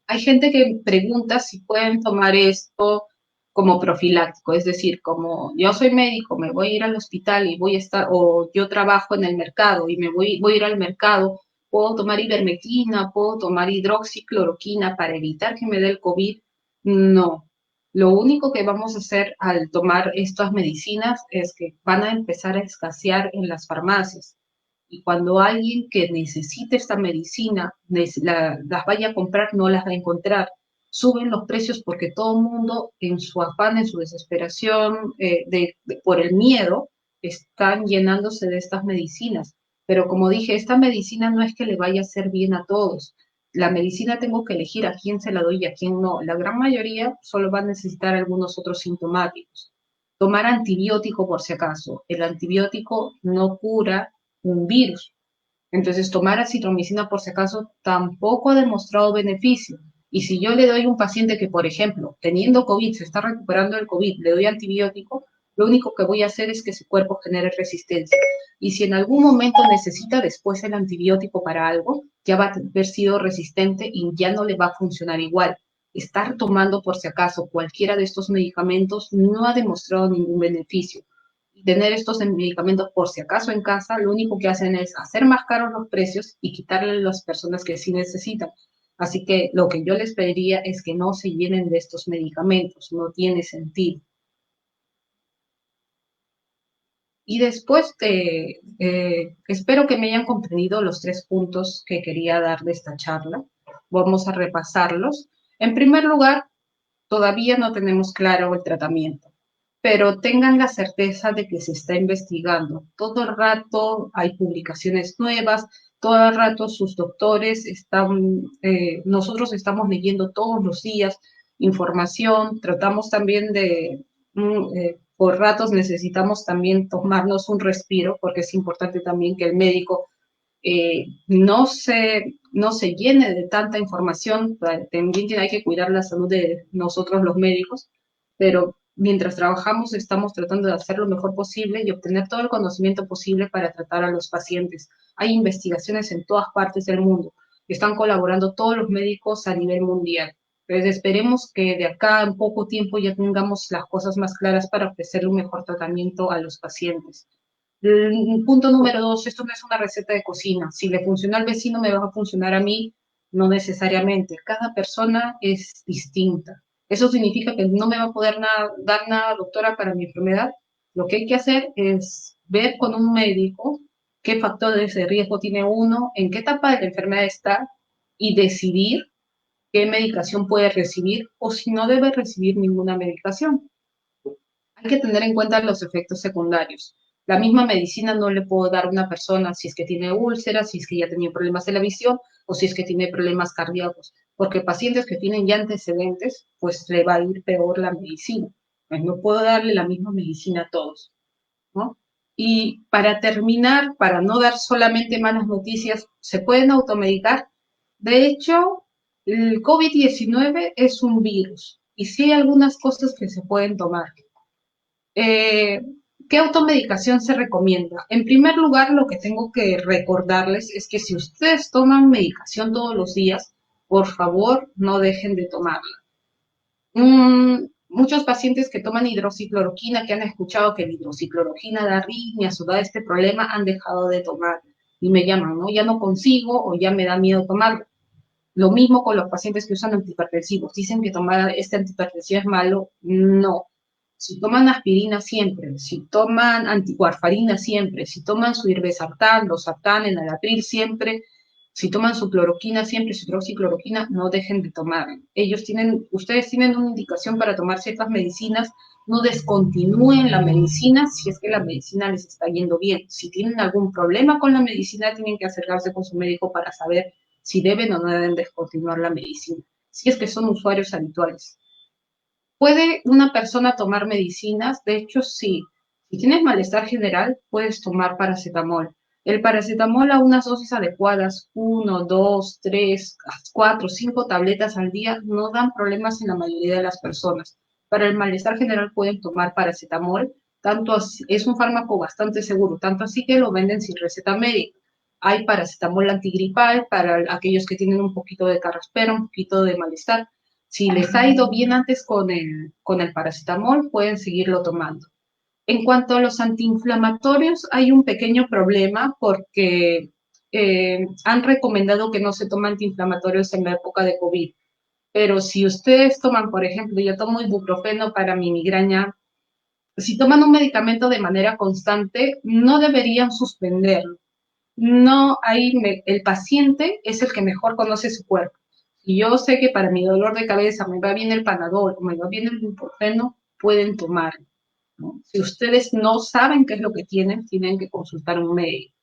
Hay gente que pregunta si pueden tomar esto como profiláctico, es decir, como yo soy médico, me voy a ir al hospital y voy a estar, o yo trabajo en el mercado y voy a ir al mercado, puedo tomar ivermectina, puedo tomar hidroxicloroquina para evitar que me dé el COVID. No. Lo único que vamos a hacer al tomar estas medicinas es que van a empezar a escasear en las farmacias y cuando alguien que necesite esta medicina las vaya a comprar, no las va a encontrar. Suben los precios porque todo el mundo, en su afán, en su desesperación, por el miedo, están llenándose de estas medicinas. Pero como dije, esta medicina no es que le vaya a hacer bien a todos. La medicina tengo que elegir a quién se la doy y a quién no. La gran mayoría solo va a necesitar algunos otros sintomáticos. Tomar antibiótico por si acaso. El antibiótico no cura un virus. Entonces, tomar acitromicina por si acaso tampoco ha demostrado beneficio. Y si yo le doy a un paciente que, por ejemplo, teniendo COVID, se está recuperando del COVID, le doy antibiótico, lo único que voy a hacer es que su cuerpo genere resistencia. Y si en algún momento necesita después el antibiótico para algo, ya va a haber sido resistente y ya no le va a funcionar igual. Estar tomando por si acaso cualquiera de estos medicamentos no ha demostrado ningún beneficio. y tener estos medicamentos por si acaso en casa, lo único que hacen es hacer más caros los precios y quitarle a las personas que sí necesitan. Así que lo que yo les pediría es que no se llenen de estos medicamentos, no tiene sentido. Y después espero que me hayan comprendido los 3 puntos que quería dar de esta charla. Vamos a repasarlos. En primer lugar, todavía no tenemos claro el tratamiento, pero tengan la certeza de que se está investigando. Todo el rato hay publicaciones nuevas, todo el rato sus doctores están, nosotros estamos leyendo todos los días información, tratamos también de, por ratos necesitamos también tomarnos un respiro, porque es importante también que el médico no se llene de tanta información, también hay que cuidar la salud de nosotros los médicos, pero mientras trabajamos estamos tratando de hacer lo mejor posible y obtener todo el conocimiento posible para tratar a los pacientes. Hay investigaciones en todas partes del mundo, están colaborando todos los médicos a nivel mundial. Entonces esperemos que de acá en poco tiempo ya tengamos las cosas más claras para ofrecer un mejor tratamiento a los pacientes. Punto número 2, esto no es una receta de cocina. Si le funciona al vecino, me va a funcionar a mí, no necesariamente. Cada persona es distinta. Eso significa que no me va a poder dar nada, doctora, para mi enfermedad. Lo que hay que hacer es ver con un médico qué factores de riesgo tiene uno, en qué etapa de la enfermedad está y decidir qué medicación puede recibir o si no debe recibir ninguna medicación. Hay que tener en cuenta los efectos secundarios. La misma medicina no le puedo dar a una persona si es que tiene úlceras, si es que ya tenía problemas de la visión o si es que tiene problemas cardíacos, porque pacientes que tienen ya antecedentes, pues le va a ir peor la medicina. Pues no puedo darle la misma medicina a todos, ¿no? Y para terminar, para no dar solamente malas noticias, ¿se pueden automedicar? De hecho, el COVID-19 es un virus y sí hay algunas cosas que se pueden tomar. Eh, ¿Qué automedicación se recomienda? En primer lugar, lo que tengo que recordarles es que si ustedes toman medicación todos los días, por favor, no dejen de tomarla. Muchos pacientes que toman hidroxicloroquina, que han escuchado que la hidroxicloroquina da arritmias o da este problema, han dejado de tomar y me llaman, ¿no? Ya no consigo o ya me da miedo tomarlo. Lo mismo con los pacientes que usan antihipertensivos. Dicen que tomar este antihipertensivo es malo. No. Si toman aspirina siempre, si toman antiwarfarina siempre, si toman su irbesartán, losartán, enalapril siempre, si toman su cloroquina siempre, su hidroxicloroquina, no dejen de tomar. Ustedes tienen una indicación para tomar ciertas medicinas, no descontinúen la medicina si es que la medicina les está yendo bien. Si tienen algún problema con la medicina, tienen que acercarse con su médico para saber si deben o no deben descontinuar la medicina, si es que son usuarios habituales. ¿Puede una persona tomar medicinas? De hecho, sí. Si tienes malestar general, puedes tomar paracetamol. El paracetamol a unas dosis adecuadas, 1, 2, 3, 4, 5 tabletas al día, no dan problemas en la mayoría de las personas. Para el malestar general pueden tomar paracetamol, es un fármaco bastante seguro, tanto así que lo venden sin receta médica. Hay paracetamol antigripal para aquellos que tienen un poquito de carraspera, un poquito de malestar. Si les ha ido bien antes con el paracetamol, pueden seguirlo tomando. En cuanto a los antiinflamatorios, hay un pequeño problema porque han recomendado que no se tomen antiinflamatorios en la época de COVID. Pero si ustedes toman, por ejemplo, yo tomo ibuprofeno para mi migraña, si toman un medicamento de manera constante, no deberían suspenderlo. No hay, el paciente es el que mejor conoce su cuerpo. Si yo sé que para mi dolor de cabeza me va bien el Panadol o me va bien el ibuprofeno, pueden tomarlo, ¿no? Si ustedes no saben qué es lo que tienen que consultar a un médico.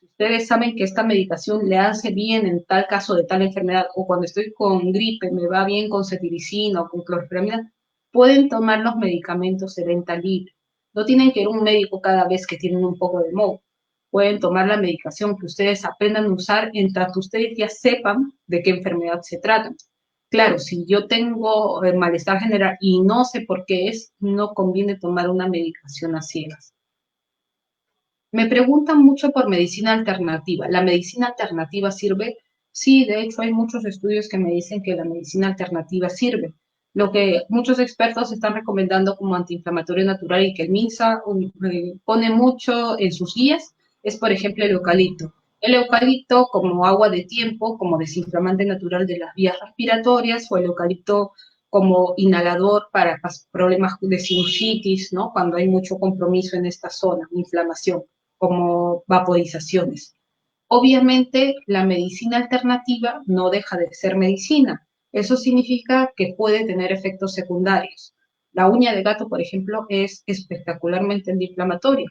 Si ustedes saben que esta medicación le hace bien en tal caso de tal enfermedad, o cuando estoy con gripe me va bien con cetiricina o con clorfiramida, pueden tomar los medicamentos de venta libre. No tienen que ir a un médico cada vez que tienen un poco de moho. Pueden tomar la medicación que ustedes aprendan a usar en tanto ustedes ya sepan de qué enfermedad se trata. Claro, si yo tengo malestar general y no sé por qué es, no conviene tomar una medicación a ciegas. Me preguntan mucho por medicina alternativa. ¿La medicina alternativa sirve? Sí, de hecho hay muchos estudios que me dicen que la medicina alternativa sirve. Lo que muchos expertos están recomendando como antiinflamatorio natural y que el MINSA pone mucho en sus guías es, por ejemplo, el eucalipto. El eucalipto como agua de tiempo, como desinflamante natural de las vías respiratorias, o el eucalipto como inhalador para problemas de sinusitis, ¿no? Cuando hay mucho compromiso en esta zona, inflamación, como vaporizaciones. Obviamente, la medicina alternativa no deja de ser medicina. Eso significa que puede tener efectos secundarios. La uña de gato, por ejemplo, es espectacularmente antiinflamatoria,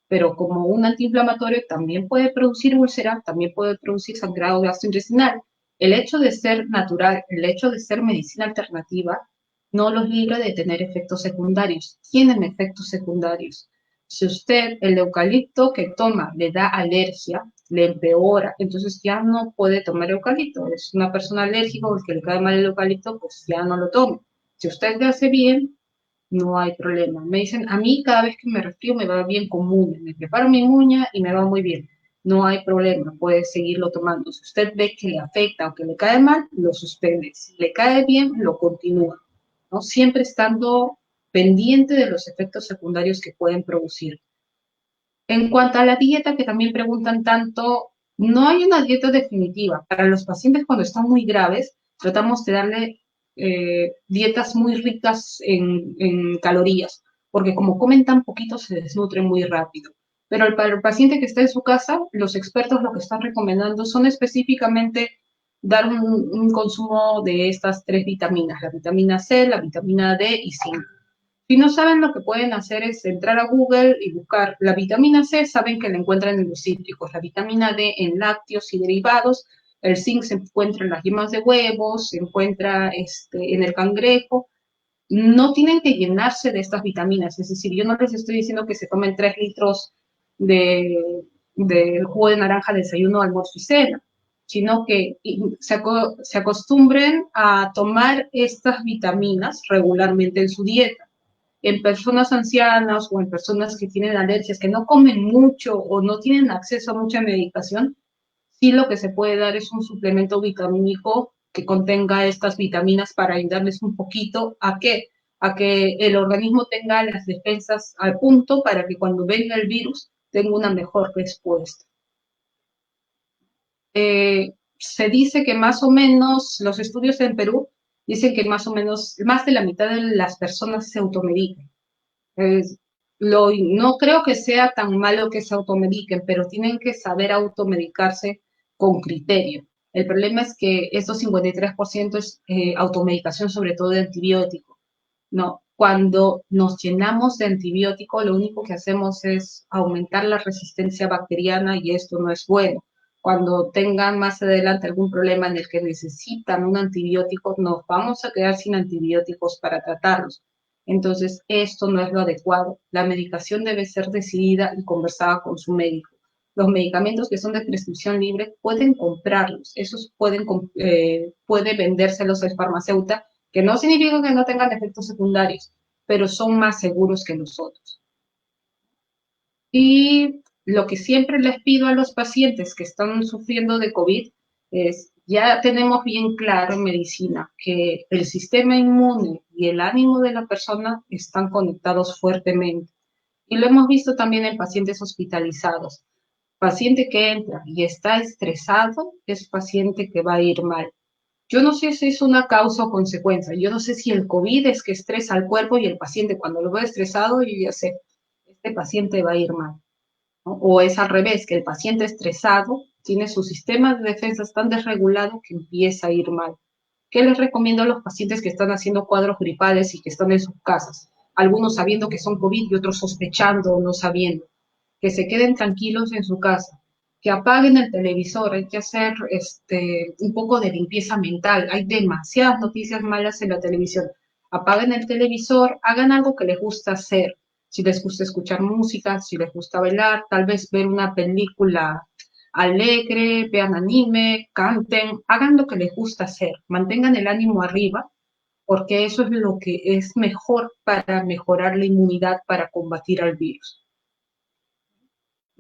pero como un antiinflamatorio también puede producir úlcera, también puede producir sangrado gastrointestinal. El hecho de ser natural, el hecho de ser medicina alternativa, no los libra de tener efectos secundarios. Tienen efectos secundarios. Si usted el eucalipto que toma le da alergia, le empeora, entonces ya no puede tomar eucalipto. Es una persona alérgica o el que le cae mal el eucalipto, pues ya no lo tome. Si usted le hace bien, no hay problema. Me dicen, a mí cada vez que me resfrío me va bien con muña. Me preparo mi muña y me va muy bien. No hay problema, puede seguirlo tomando. Si usted ve que le afecta o que le cae mal, lo suspende. Si le cae bien, lo continúa, ¿no? Siempre estando pendiente de los efectos secundarios que pueden producir. En cuanto a la dieta, que también preguntan tanto, no hay una dieta definitiva. Para los pacientes cuando están muy graves, tratamos de darle dietas muy ricas en calorías, porque como comen tan poquito, se desnutren muy rápido. Pero para el paciente que está en su casa, los expertos lo que están recomendando son específicamente dar un consumo de estas 3 vitaminas, la vitamina C, la vitamina D y zinc. Si no saben, lo que pueden hacer es entrar a Google y buscar la vitamina C, saben que la encuentran en los cítricos, la vitamina D en lácteos y derivados, el zinc se encuentra en las yemas de huevos, se encuentra en el cangrejo. No tienen que llenarse de estas vitaminas, es decir, yo no les estoy diciendo que se tomen 3 litros de, de jugo de naranja de desayuno, almuerzo y cena, sino que se acostumbren a tomar estas vitaminas regularmente en su dieta. En personas ancianas o en personas que tienen alergias, que no comen mucho o no tienen acceso a mucha medicación, sí lo que se puede dar es un suplemento vitamínico que contenga estas vitaminas para ayudarles un poquito a que el organismo tenga las defensas al punto para que cuando venga el virus tenga una mejor respuesta. Se dice que más o menos, los estudios en Perú dicen que más o menos más de la mitad de las personas se automedican. No creo que sea tan malo que se automediquen, pero tienen que saber automedicarse con criterio. El problema es que estos 53% es automedicación, sobre todo de antibiótico. No, cuando nos llenamos de antibiótico, lo único que hacemos es aumentar la resistencia bacteriana y esto no es bueno. Cuando tengan más adelante algún problema en el que necesitan un antibiótico, nos vamos a quedar sin antibióticos para tratarlos. Entonces, esto no es lo adecuado. La medicación debe ser decidida y conversada con su médico. Los medicamentos que son de prescripción libre pueden comprarlos, esos puede vendérselos el farmacéutico, que no significa que no tengan efectos secundarios, pero son más seguros que los otros. Y lo que siempre les pido a los pacientes que están sufriendo de COVID es, ya tenemos bien claro en medicina que el sistema inmune y el ánimo de la persona están conectados fuertemente. Y lo hemos visto también en pacientes hospitalizados. Paciente que entra y está estresado es paciente que va a ir mal. Yo no sé si es una causa o consecuencia. Yo no sé si el COVID es que estresa al cuerpo y el paciente cuando lo ve estresado, yo ya sé, este paciente va a ir mal, ¿no? O es al revés, que el paciente estresado tiene su sistema de defensa tan desregulado que empieza a ir mal. ¿Qué les recomiendo a los pacientes que están haciendo cuadros gripales y que están en sus casas? Algunos sabiendo que son COVID y otros sospechando o no sabiendo. Que se queden tranquilos en su casa, que apaguen el televisor, hay que hacer un poco de limpieza mental, hay demasiadas noticias malas en la televisión. Apaguen el televisor, hagan algo que les gusta hacer, si les gusta escuchar música, si les gusta bailar, tal vez ver una película alegre, vean anime, canten, hagan lo que les gusta hacer, mantengan el ánimo arriba, porque eso es lo que es mejor para mejorar la inmunidad para combatir al virus.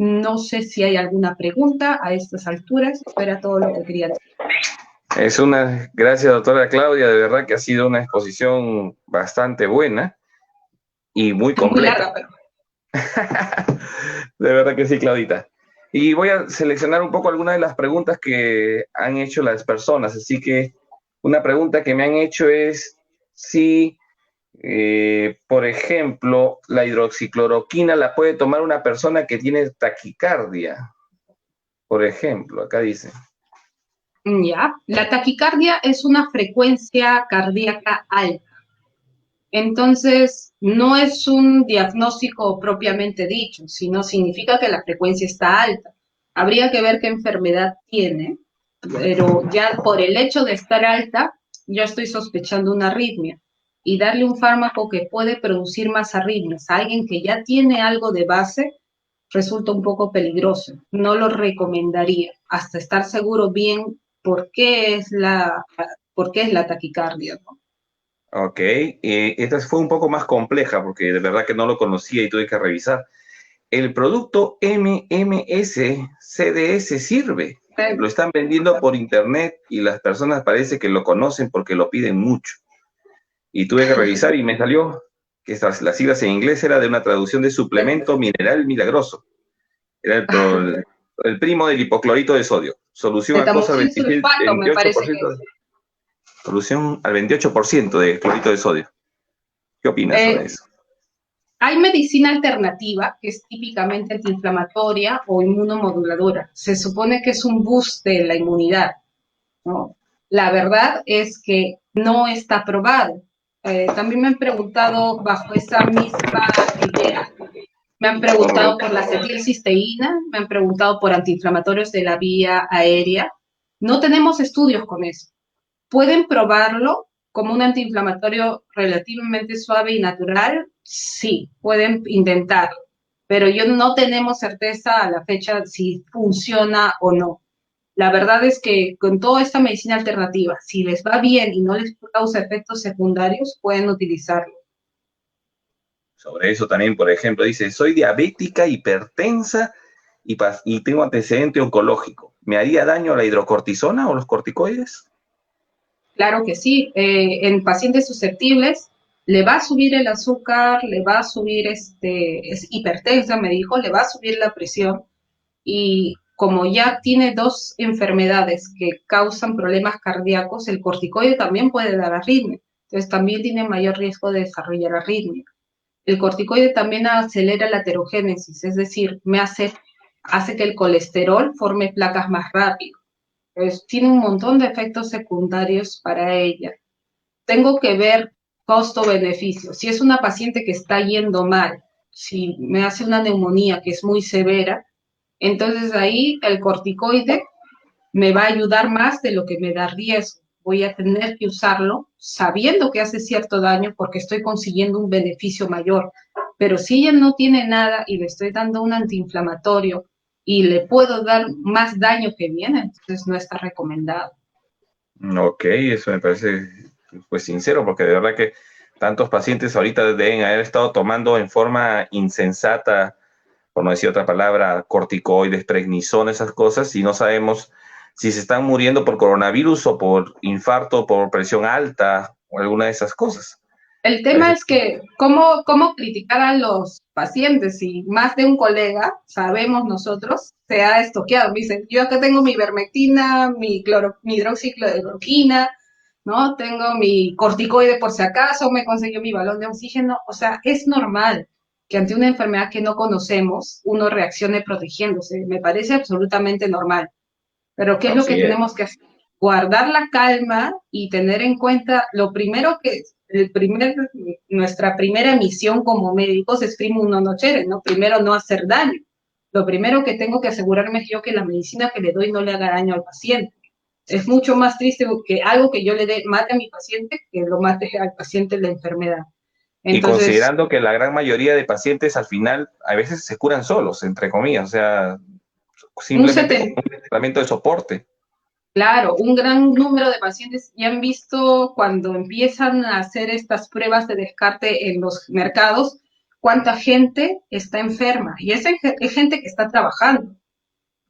No sé si hay alguna pregunta a estas alturas. Eso era todo lo que quería decir. Gracias, doctora Claudia, de verdad que ha sido una exposición bastante buena y muy Muy larga, completa. pero De verdad que sí, Claudita. Y voy a seleccionar un poco algunas de las preguntas que han hecho las personas. Así que una pregunta que me han hecho es si, por ejemplo, la hidroxicloroquina la puede tomar una persona que tiene taquicardia. Por ejemplo, acá dice. ya. La taquicardia es una frecuencia cardíaca alta. Entonces, no es un diagnóstico propiamente dicho, sino significa que la frecuencia está alta. Habría que ver qué enfermedad tiene, pero ya por el hecho de estar alta, yo estoy sospechando una arritmia. Y darle un fármaco que puede producir más arritmias a alguien que ya tiene algo de base resulta un poco peligroso. No lo recomendaría hasta estar seguro bien por qué es la taquicardia, ¿no? Ok, esta fue un poco más compleja porque de verdad que no lo conocía y tuve que revisar. ¿El producto MMS-CDS sirve? Lo están vendiendo por internet y las personas parece que lo conocen porque lo piden mucho. Y tuve que revisar y me salió que las siglas en inglés era de una traducción de suplemento mineral milagroso. Era el primo del hipoclorito de sodio. Solución acuosa Betamucil sulfato, me parece que 28%. Solución al 28% de clorito de sodio. ¿Qué opinas sobre es. eso? Hay medicina alternativa que es típicamente antiinflamatoria o inmunomoduladora. Se supone que es un boost de la inmunidad, ¿no? La verdad es que no está probado. También me han preguntado bajo esa misma idea. Me han preguntado por la acetilcisteína, me han preguntado por antiinflamatorios de la vía aérea. No tenemos estudios con eso. ¿Pueden probarlo como un antiinflamatorio relativamente suave y natural? Sí, pueden intentarlo, pero yo no tenemos certeza a la fecha si funciona o no. La verdad es que con toda esta medicina alternativa, si les va bien y no les causa efectos secundarios, pueden utilizarlo. Sobre eso también, por ejemplo, dice, soy diabética, hipertensa y tengo antecedente oncológico. ¿Me haría daño la hidrocortisona o los corticoides? Claro que sí, en pacientes susceptibles le va a subir el azúcar, le va a subir, es hipertensa, me dijo, le va a subir la presión y como ya tiene dos enfermedades que causan problemas cardíacos, el corticoide también puede dar arritmia, entonces también tiene mayor riesgo de desarrollar arritmia. El corticoide también acelera la aterogénesis, es decir, hace que el colesterol forme placas más rápido. Entonces, tiene un montón de efectos secundarios para ella. Tengo que ver costo-beneficio. Si es una paciente que está yendo mal, si me hace una neumonía que es muy severa, entonces ahí el corticoide me va a ayudar más de lo que me da riesgo. Voy a tener que usarlo sabiendo que hace cierto daño porque estoy consiguiendo un beneficio mayor. Pero si ella no tiene nada y le estoy dando un antiinflamatorio y le puedo dar más daño que bien, entonces no está recomendado. Ok, eso me parece pues sincero, porque de verdad que tantos pacientes ahorita deben haber estado tomando en forma insensata, por no decir otra palabra, corticoides, prednisona, esas cosas, y no sabemos si se están muriendo por coronavirus o por infarto, por presión alta o alguna de esas cosas. El A tema veces, es que, ¿cómo criticar a los pacientes? Si más de un colega, sabemos nosotros, se ha estoqueado. Me dicen, yo acá tengo mi ivermectina, mi hidroxicloroquina, ¿no? Tengo mi corticoide por si acaso, me consiguió mi balón de oxígeno. O sea, es normal que ante una enfermedad que no conocemos, uno reaccione protegiéndose. Me parece absolutamente normal. Pero ¿qué es lo que así es. tenemos que hacer? Guardar la calma y tener en cuenta lo primero que nuestra primera misión como médicos es primo non nocere, ¿no? Primero no hacer daño. Lo primero que tengo que asegurarme es yo que la medicina que le doy no le haga daño al paciente. Es mucho más triste que algo que yo le dé mate a mi paciente que lo mate al paciente la enfermedad. Y Entonces, considerando que la gran mayoría de pacientes al final a veces se curan solos, entre comillas, o sea, un simplemente con un tratamiento de soporte. Claro, un gran número de pacientes ya han visto cuando empiezan a hacer estas pruebas de descarte en los mercados, cuánta gente está enferma y es gente que está trabajando.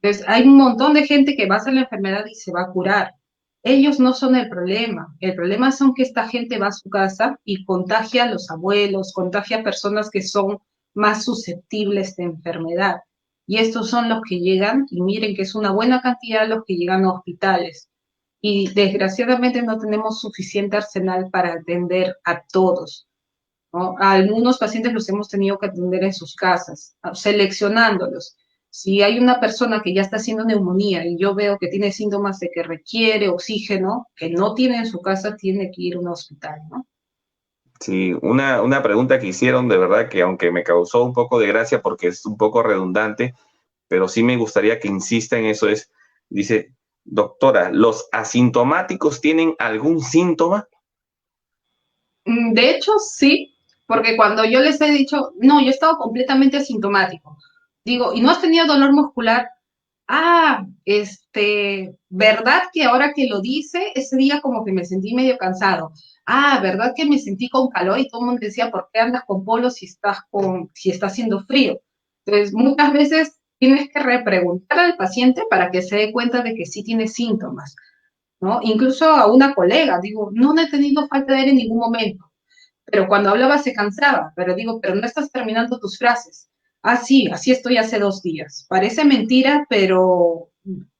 Entonces, hay un montón de gente que va a hacer la enfermedad y se va a curar. Ellos no son el problema son que esta gente va a su casa y contagia a los abuelos, contagia a personas que son más susceptibles de enfermedad. Y estos son los que llegan, y miren que es una buena cantidad los que llegan a hospitales. Y desgraciadamente no tenemos suficiente arsenal para atender a todos, ¿no? A algunos pacientes los hemos tenido que atender en sus casas, seleccionándolos. Si hay una persona que ya está haciendo neumonía y yo veo que tiene síntomas de que requiere oxígeno, que no tiene en su casa, tiene que ir a un hospital, ¿no? Sí, una pregunta que hicieron de verdad que aunque me causó un poco de gracia porque es un poco redundante, pero sí me gustaría que insista en eso es, dice, doctora, ¿los asintomáticos tienen algún síntoma? De hecho, sí, porque cuando yo les he dicho, no, yo he estado completamente asintomático, digo, ¿y no has tenido dolor muscular? Ah, ¿verdad que ahora que lo dice, ese día como que me sentí medio cansado? Ah, ¿verdad que me sentí con calor? Y todo el mundo decía, ¿por qué andas con polo si está haciendo frío? Entonces, muchas veces tienes que repreguntar al paciente para que se dé cuenta de que sí tiene síntomas, ¿no? Incluso a una colega, digo, no he tenido falta de aire en ningún momento, pero cuando hablaba se cansaba, pero digo, pero no estás terminando tus frases. Ah, sí, así estoy hace 2 días. Parece mentira, pero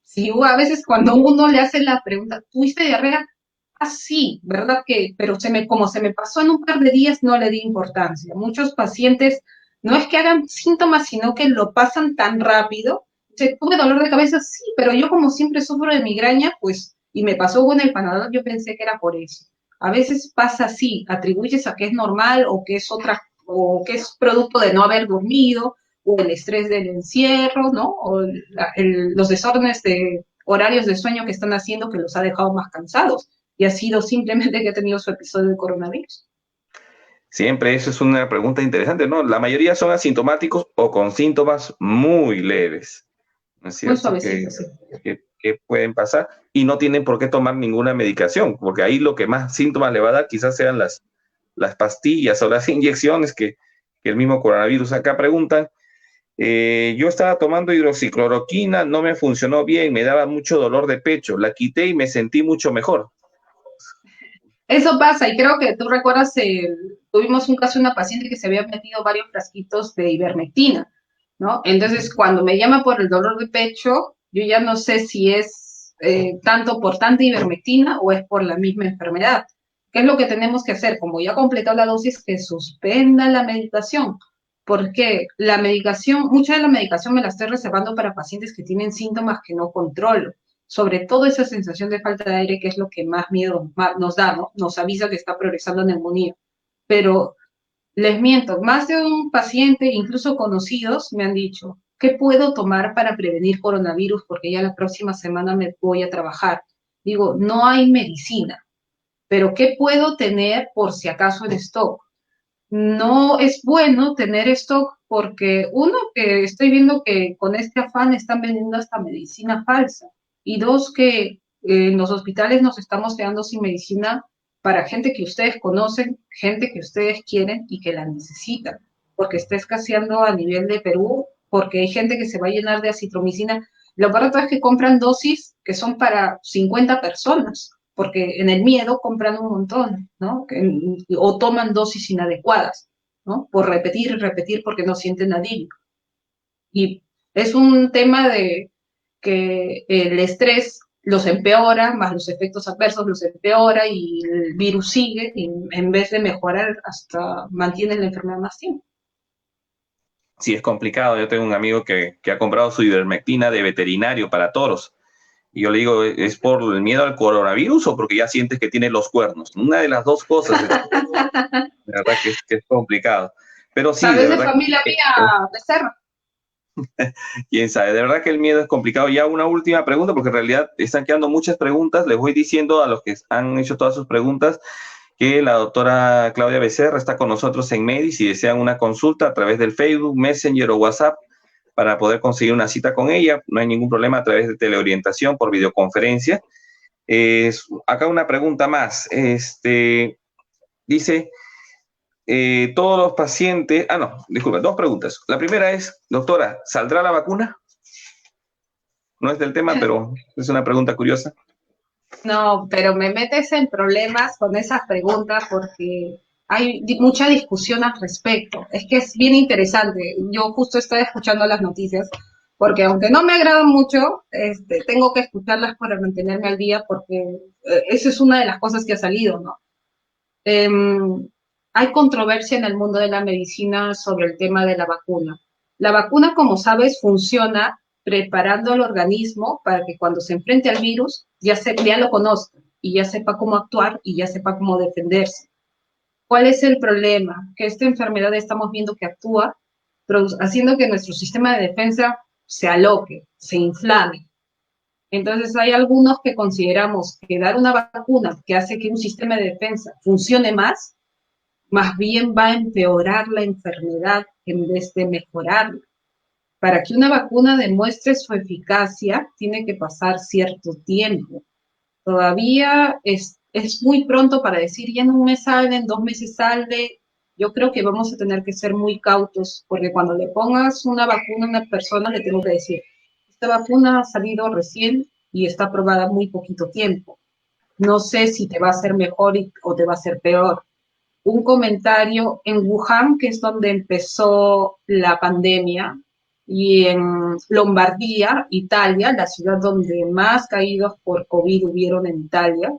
si a veces cuando uno le hace la pregunta, ¿tuviste diarrea? Ah, sí, ¿verdad que? Pero como se me pasó en un par de días, no le di importancia. Muchos pacientes no es que hagan síntomas, sino que lo pasan tan rápido. Dice, tuve dolor de cabeza, sí, pero yo como siempre sufro de migraña, pues, y me pasó con el panadol, yo pensé que era por eso. A veces pasa así, atribuyes a que es normal o que es o que es producto de no haber dormido, o el estrés del encierro, ¿no? O los desórdenes de horarios de sueño que están haciendo que los ha dejado más cansados. Y ha sido simplemente que ha tenido su episodio de coronavirus. Siempre eso es una pregunta interesante, ¿no? La mayoría son asintomáticos o con síntomas muy leves, ¿no es Muy cierto? suavecito, sí. Que pueden pasar y no tienen por qué tomar ninguna medicación, porque ahí lo que más síntomas le va a dar quizás sean las pastillas o las inyecciones que el mismo coronavirus. Acá preguntan, yo estaba tomando hidroxicloroquina, no me funcionó bien, me daba mucho dolor de pecho, la quité y me sentí mucho mejor. Eso pasa, y creo que tú recuerdas, tuvimos un caso de una paciente que se había metido varios frasquitos de ivermectina, ¿no? Entonces, cuando me llama por el dolor de pecho, yo ya no sé si es tanto por tanta ivermectina o es por la misma enfermedad. ¿Qué es lo que tenemos que hacer? Como ya completó la dosis, que suspenda la medicación. Porque la medicación, mucha de la medicación me la estoy reservando para pacientes que tienen síntomas que no controlo, sobre todo esa sensación de falta de aire, que es lo que más miedo nos da, ¿no? Nos avisa que está progresando neumonía. Pero les miento, más de un paciente, incluso conocidos, me han dicho, ¿qué puedo tomar para prevenir coronavirus? Porque ya la próxima semana me voy a trabajar. Digo, no hay medicina, pero ¿qué puedo tener por si acaso en stock? No es bueno tener stock porque uno, que estoy viendo que con este afán están vendiendo hasta medicina falsa, y dos, que en los hospitales nos estamos quedando sin medicina para gente que ustedes conocen, gente que ustedes quieren y que la necesitan, porque está escaseando a nivel de Perú, porque hay gente que se va a llenar de acitromicina. Lo barato es que compran dosis que son para 50 personas, porque en el miedo compran un montón, ¿no? O toman dosis inadecuadas, ¿no? Por repetir y repetir porque no sienten alivio. Y es un tema de que el estrés los empeora, más los efectos adversos los empeora y el virus sigue y en vez de mejorar hasta mantiene la enfermedad más tiempo. Sí, es complicado. Yo tengo un amigo que ha comprado su ivermectina de veterinario para toros. Y yo le digo, ¿es por el miedo al coronavirus o porque ya sientes que tiene los cuernos? Una de las dos cosas. De verdad que es complicado. Pero sí, Tal de vez de verdad familia que, mía, Becerra. quién sabe. De verdad que el miedo es complicado. Ya una última pregunta, porque en realidad están quedando muchas preguntas. Les voy diciendo a los que han hecho todas sus preguntas que la doctora Claudia Becerra está con nosotros en Medis y desean una consulta a través del Facebook, Messenger o WhatsApp para poder conseguir una cita con ella. No hay ningún problema a través de teleorientación por videoconferencia. Acá una pregunta más. Dice, todos los pacientes, no, disculpa, dos preguntas. La primera es, doctora, ¿saldrá la vacuna? No es del tema, pero es una pregunta curiosa. No, pero me metes en problemas con esas preguntas porque hay mucha discusión al respecto. Es que es bien interesante. Yo justo estaba escuchando las noticias porque aunque no me agradan mucho, tengo que escucharlas para mantenerme al día porque eso es una de las cosas que ha salido, ¿no? Em, Hay controversia en el mundo de la medicina sobre el tema de la vacuna. La vacuna, como sabes, funciona preparando al organismo para que cuando se enfrente al virus ya lo conozca y ya sepa cómo actuar y ya sepa cómo defenderse. ¿Cuál es el problema? Que esta enfermedad estamos viendo que actúa haciendo que nuestro sistema de defensa se aloque, se inflame. Entonces hay algunos que consideramos que dar una vacuna que hace que un sistema de defensa funcione más bien va a empeorar la enfermedad en vez de mejorarla. Para que una vacuna demuestre su eficacia, tiene que pasar cierto tiempo. Todavía es muy pronto para decir, ya en un mes sale, en 2 meses sale. Yo creo que vamos a tener que ser muy cautos, porque cuando le pongas una vacuna a una persona, le tengo que decir, esta vacuna ha salido recién y está aprobada muy poquito tiempo. No sé si te va a hacer mejor o te va a hacer peor. Un comentario en Wuhan, que es donde empezó la pandemia, y en Lombardía, Italia, la ciudad donde más caídos por COVID hubieron en Italia,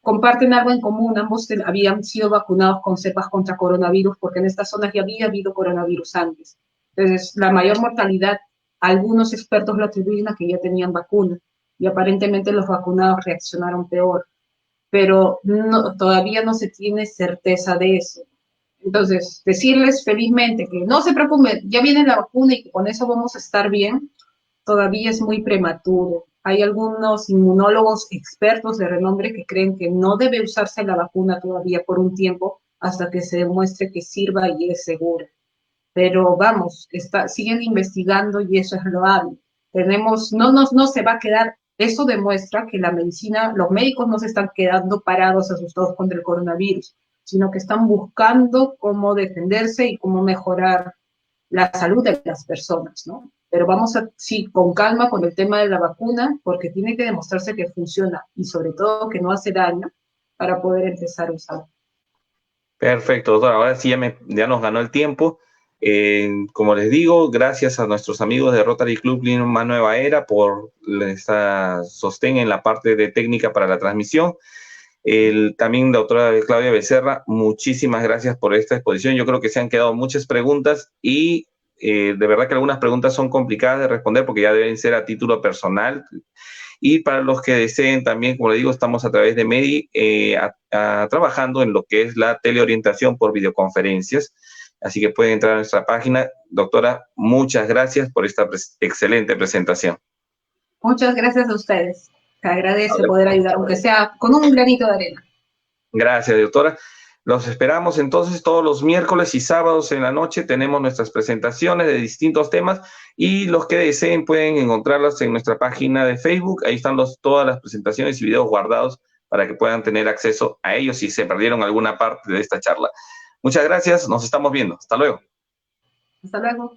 comparten algo en común. Ambos habían sido vacunados con cepas contra coronavirus, porque en estas zonas ya había habido coronavirus antes. Entonces, la mayor mortalidad, algunos expertos lo atribuyen a que ya tenían vacuna, y aparentemente los vacunados reaccionaron peor, pero todavía no se tiene certeza de eso. Entonces, decirles felizmente que no se preocupen, ya viene la vacuna y que con eso vamos a estar bien, todavía es muy prematuro. Hay algunos inmunólogos expertos de renombre que creen que no debe usarse la vacuna todavía por un tiempo hasta que se demuestre que sirva y es segura. Pero vamos, siguen investigando y eso es loable. No se va a quedar, eso demuestra que la medicina, los médicos no se están quedando parados, asustados contra el coronavirus, sino que están buscando cómo defenderse y cómo mejorar la salud de las personas, ¿no? Pero vamos a, sí, con calma con el tema de la vacuna, porque tiene que demostrarse que funciona y sobre todo que no hace daño para poder empezar a usar. Perfecto, doctor. Ahora sí ya nos ganó el tiempo. Como les digo, gracias a nuestros amigos de Rotary Club Lima Nueva Era por esta sostén en la parte de técnica para la transmisión. También, doctora Claudia Becerra, muchísimas gracias por esta exposición. Yo creo que se han quedado muchas preguntas y de verdad que algunas preguntas son complicadas de responder porque ya deben ser a título personal. Y para los que deseen también, como le digo, estamos a través de Medi trabajando en lo que es la teleorientación por videoconferencias. Así que pueden entrar a nuestra página. Doctora, muchas gracias por esta excelente presentación. Muchas gracias a ustedes. Se agradece poder ayudar, aunque sea con un granito de arena. Gracias, doctora. Los esperamos entonces todos los miércoles y sábados en la noche. Tenemos nuestras presentaciones de distintos temas y los que deseen pueden encontrarlas en nuestra página de Facebook. Ahí están todas las presentaciones y videos guardados para que puedan tener acceso a ellos si se perdieron alguna parte de esta charla. Muchas gracias. Nos estamos viendo. Hasta luego. Hasta luego.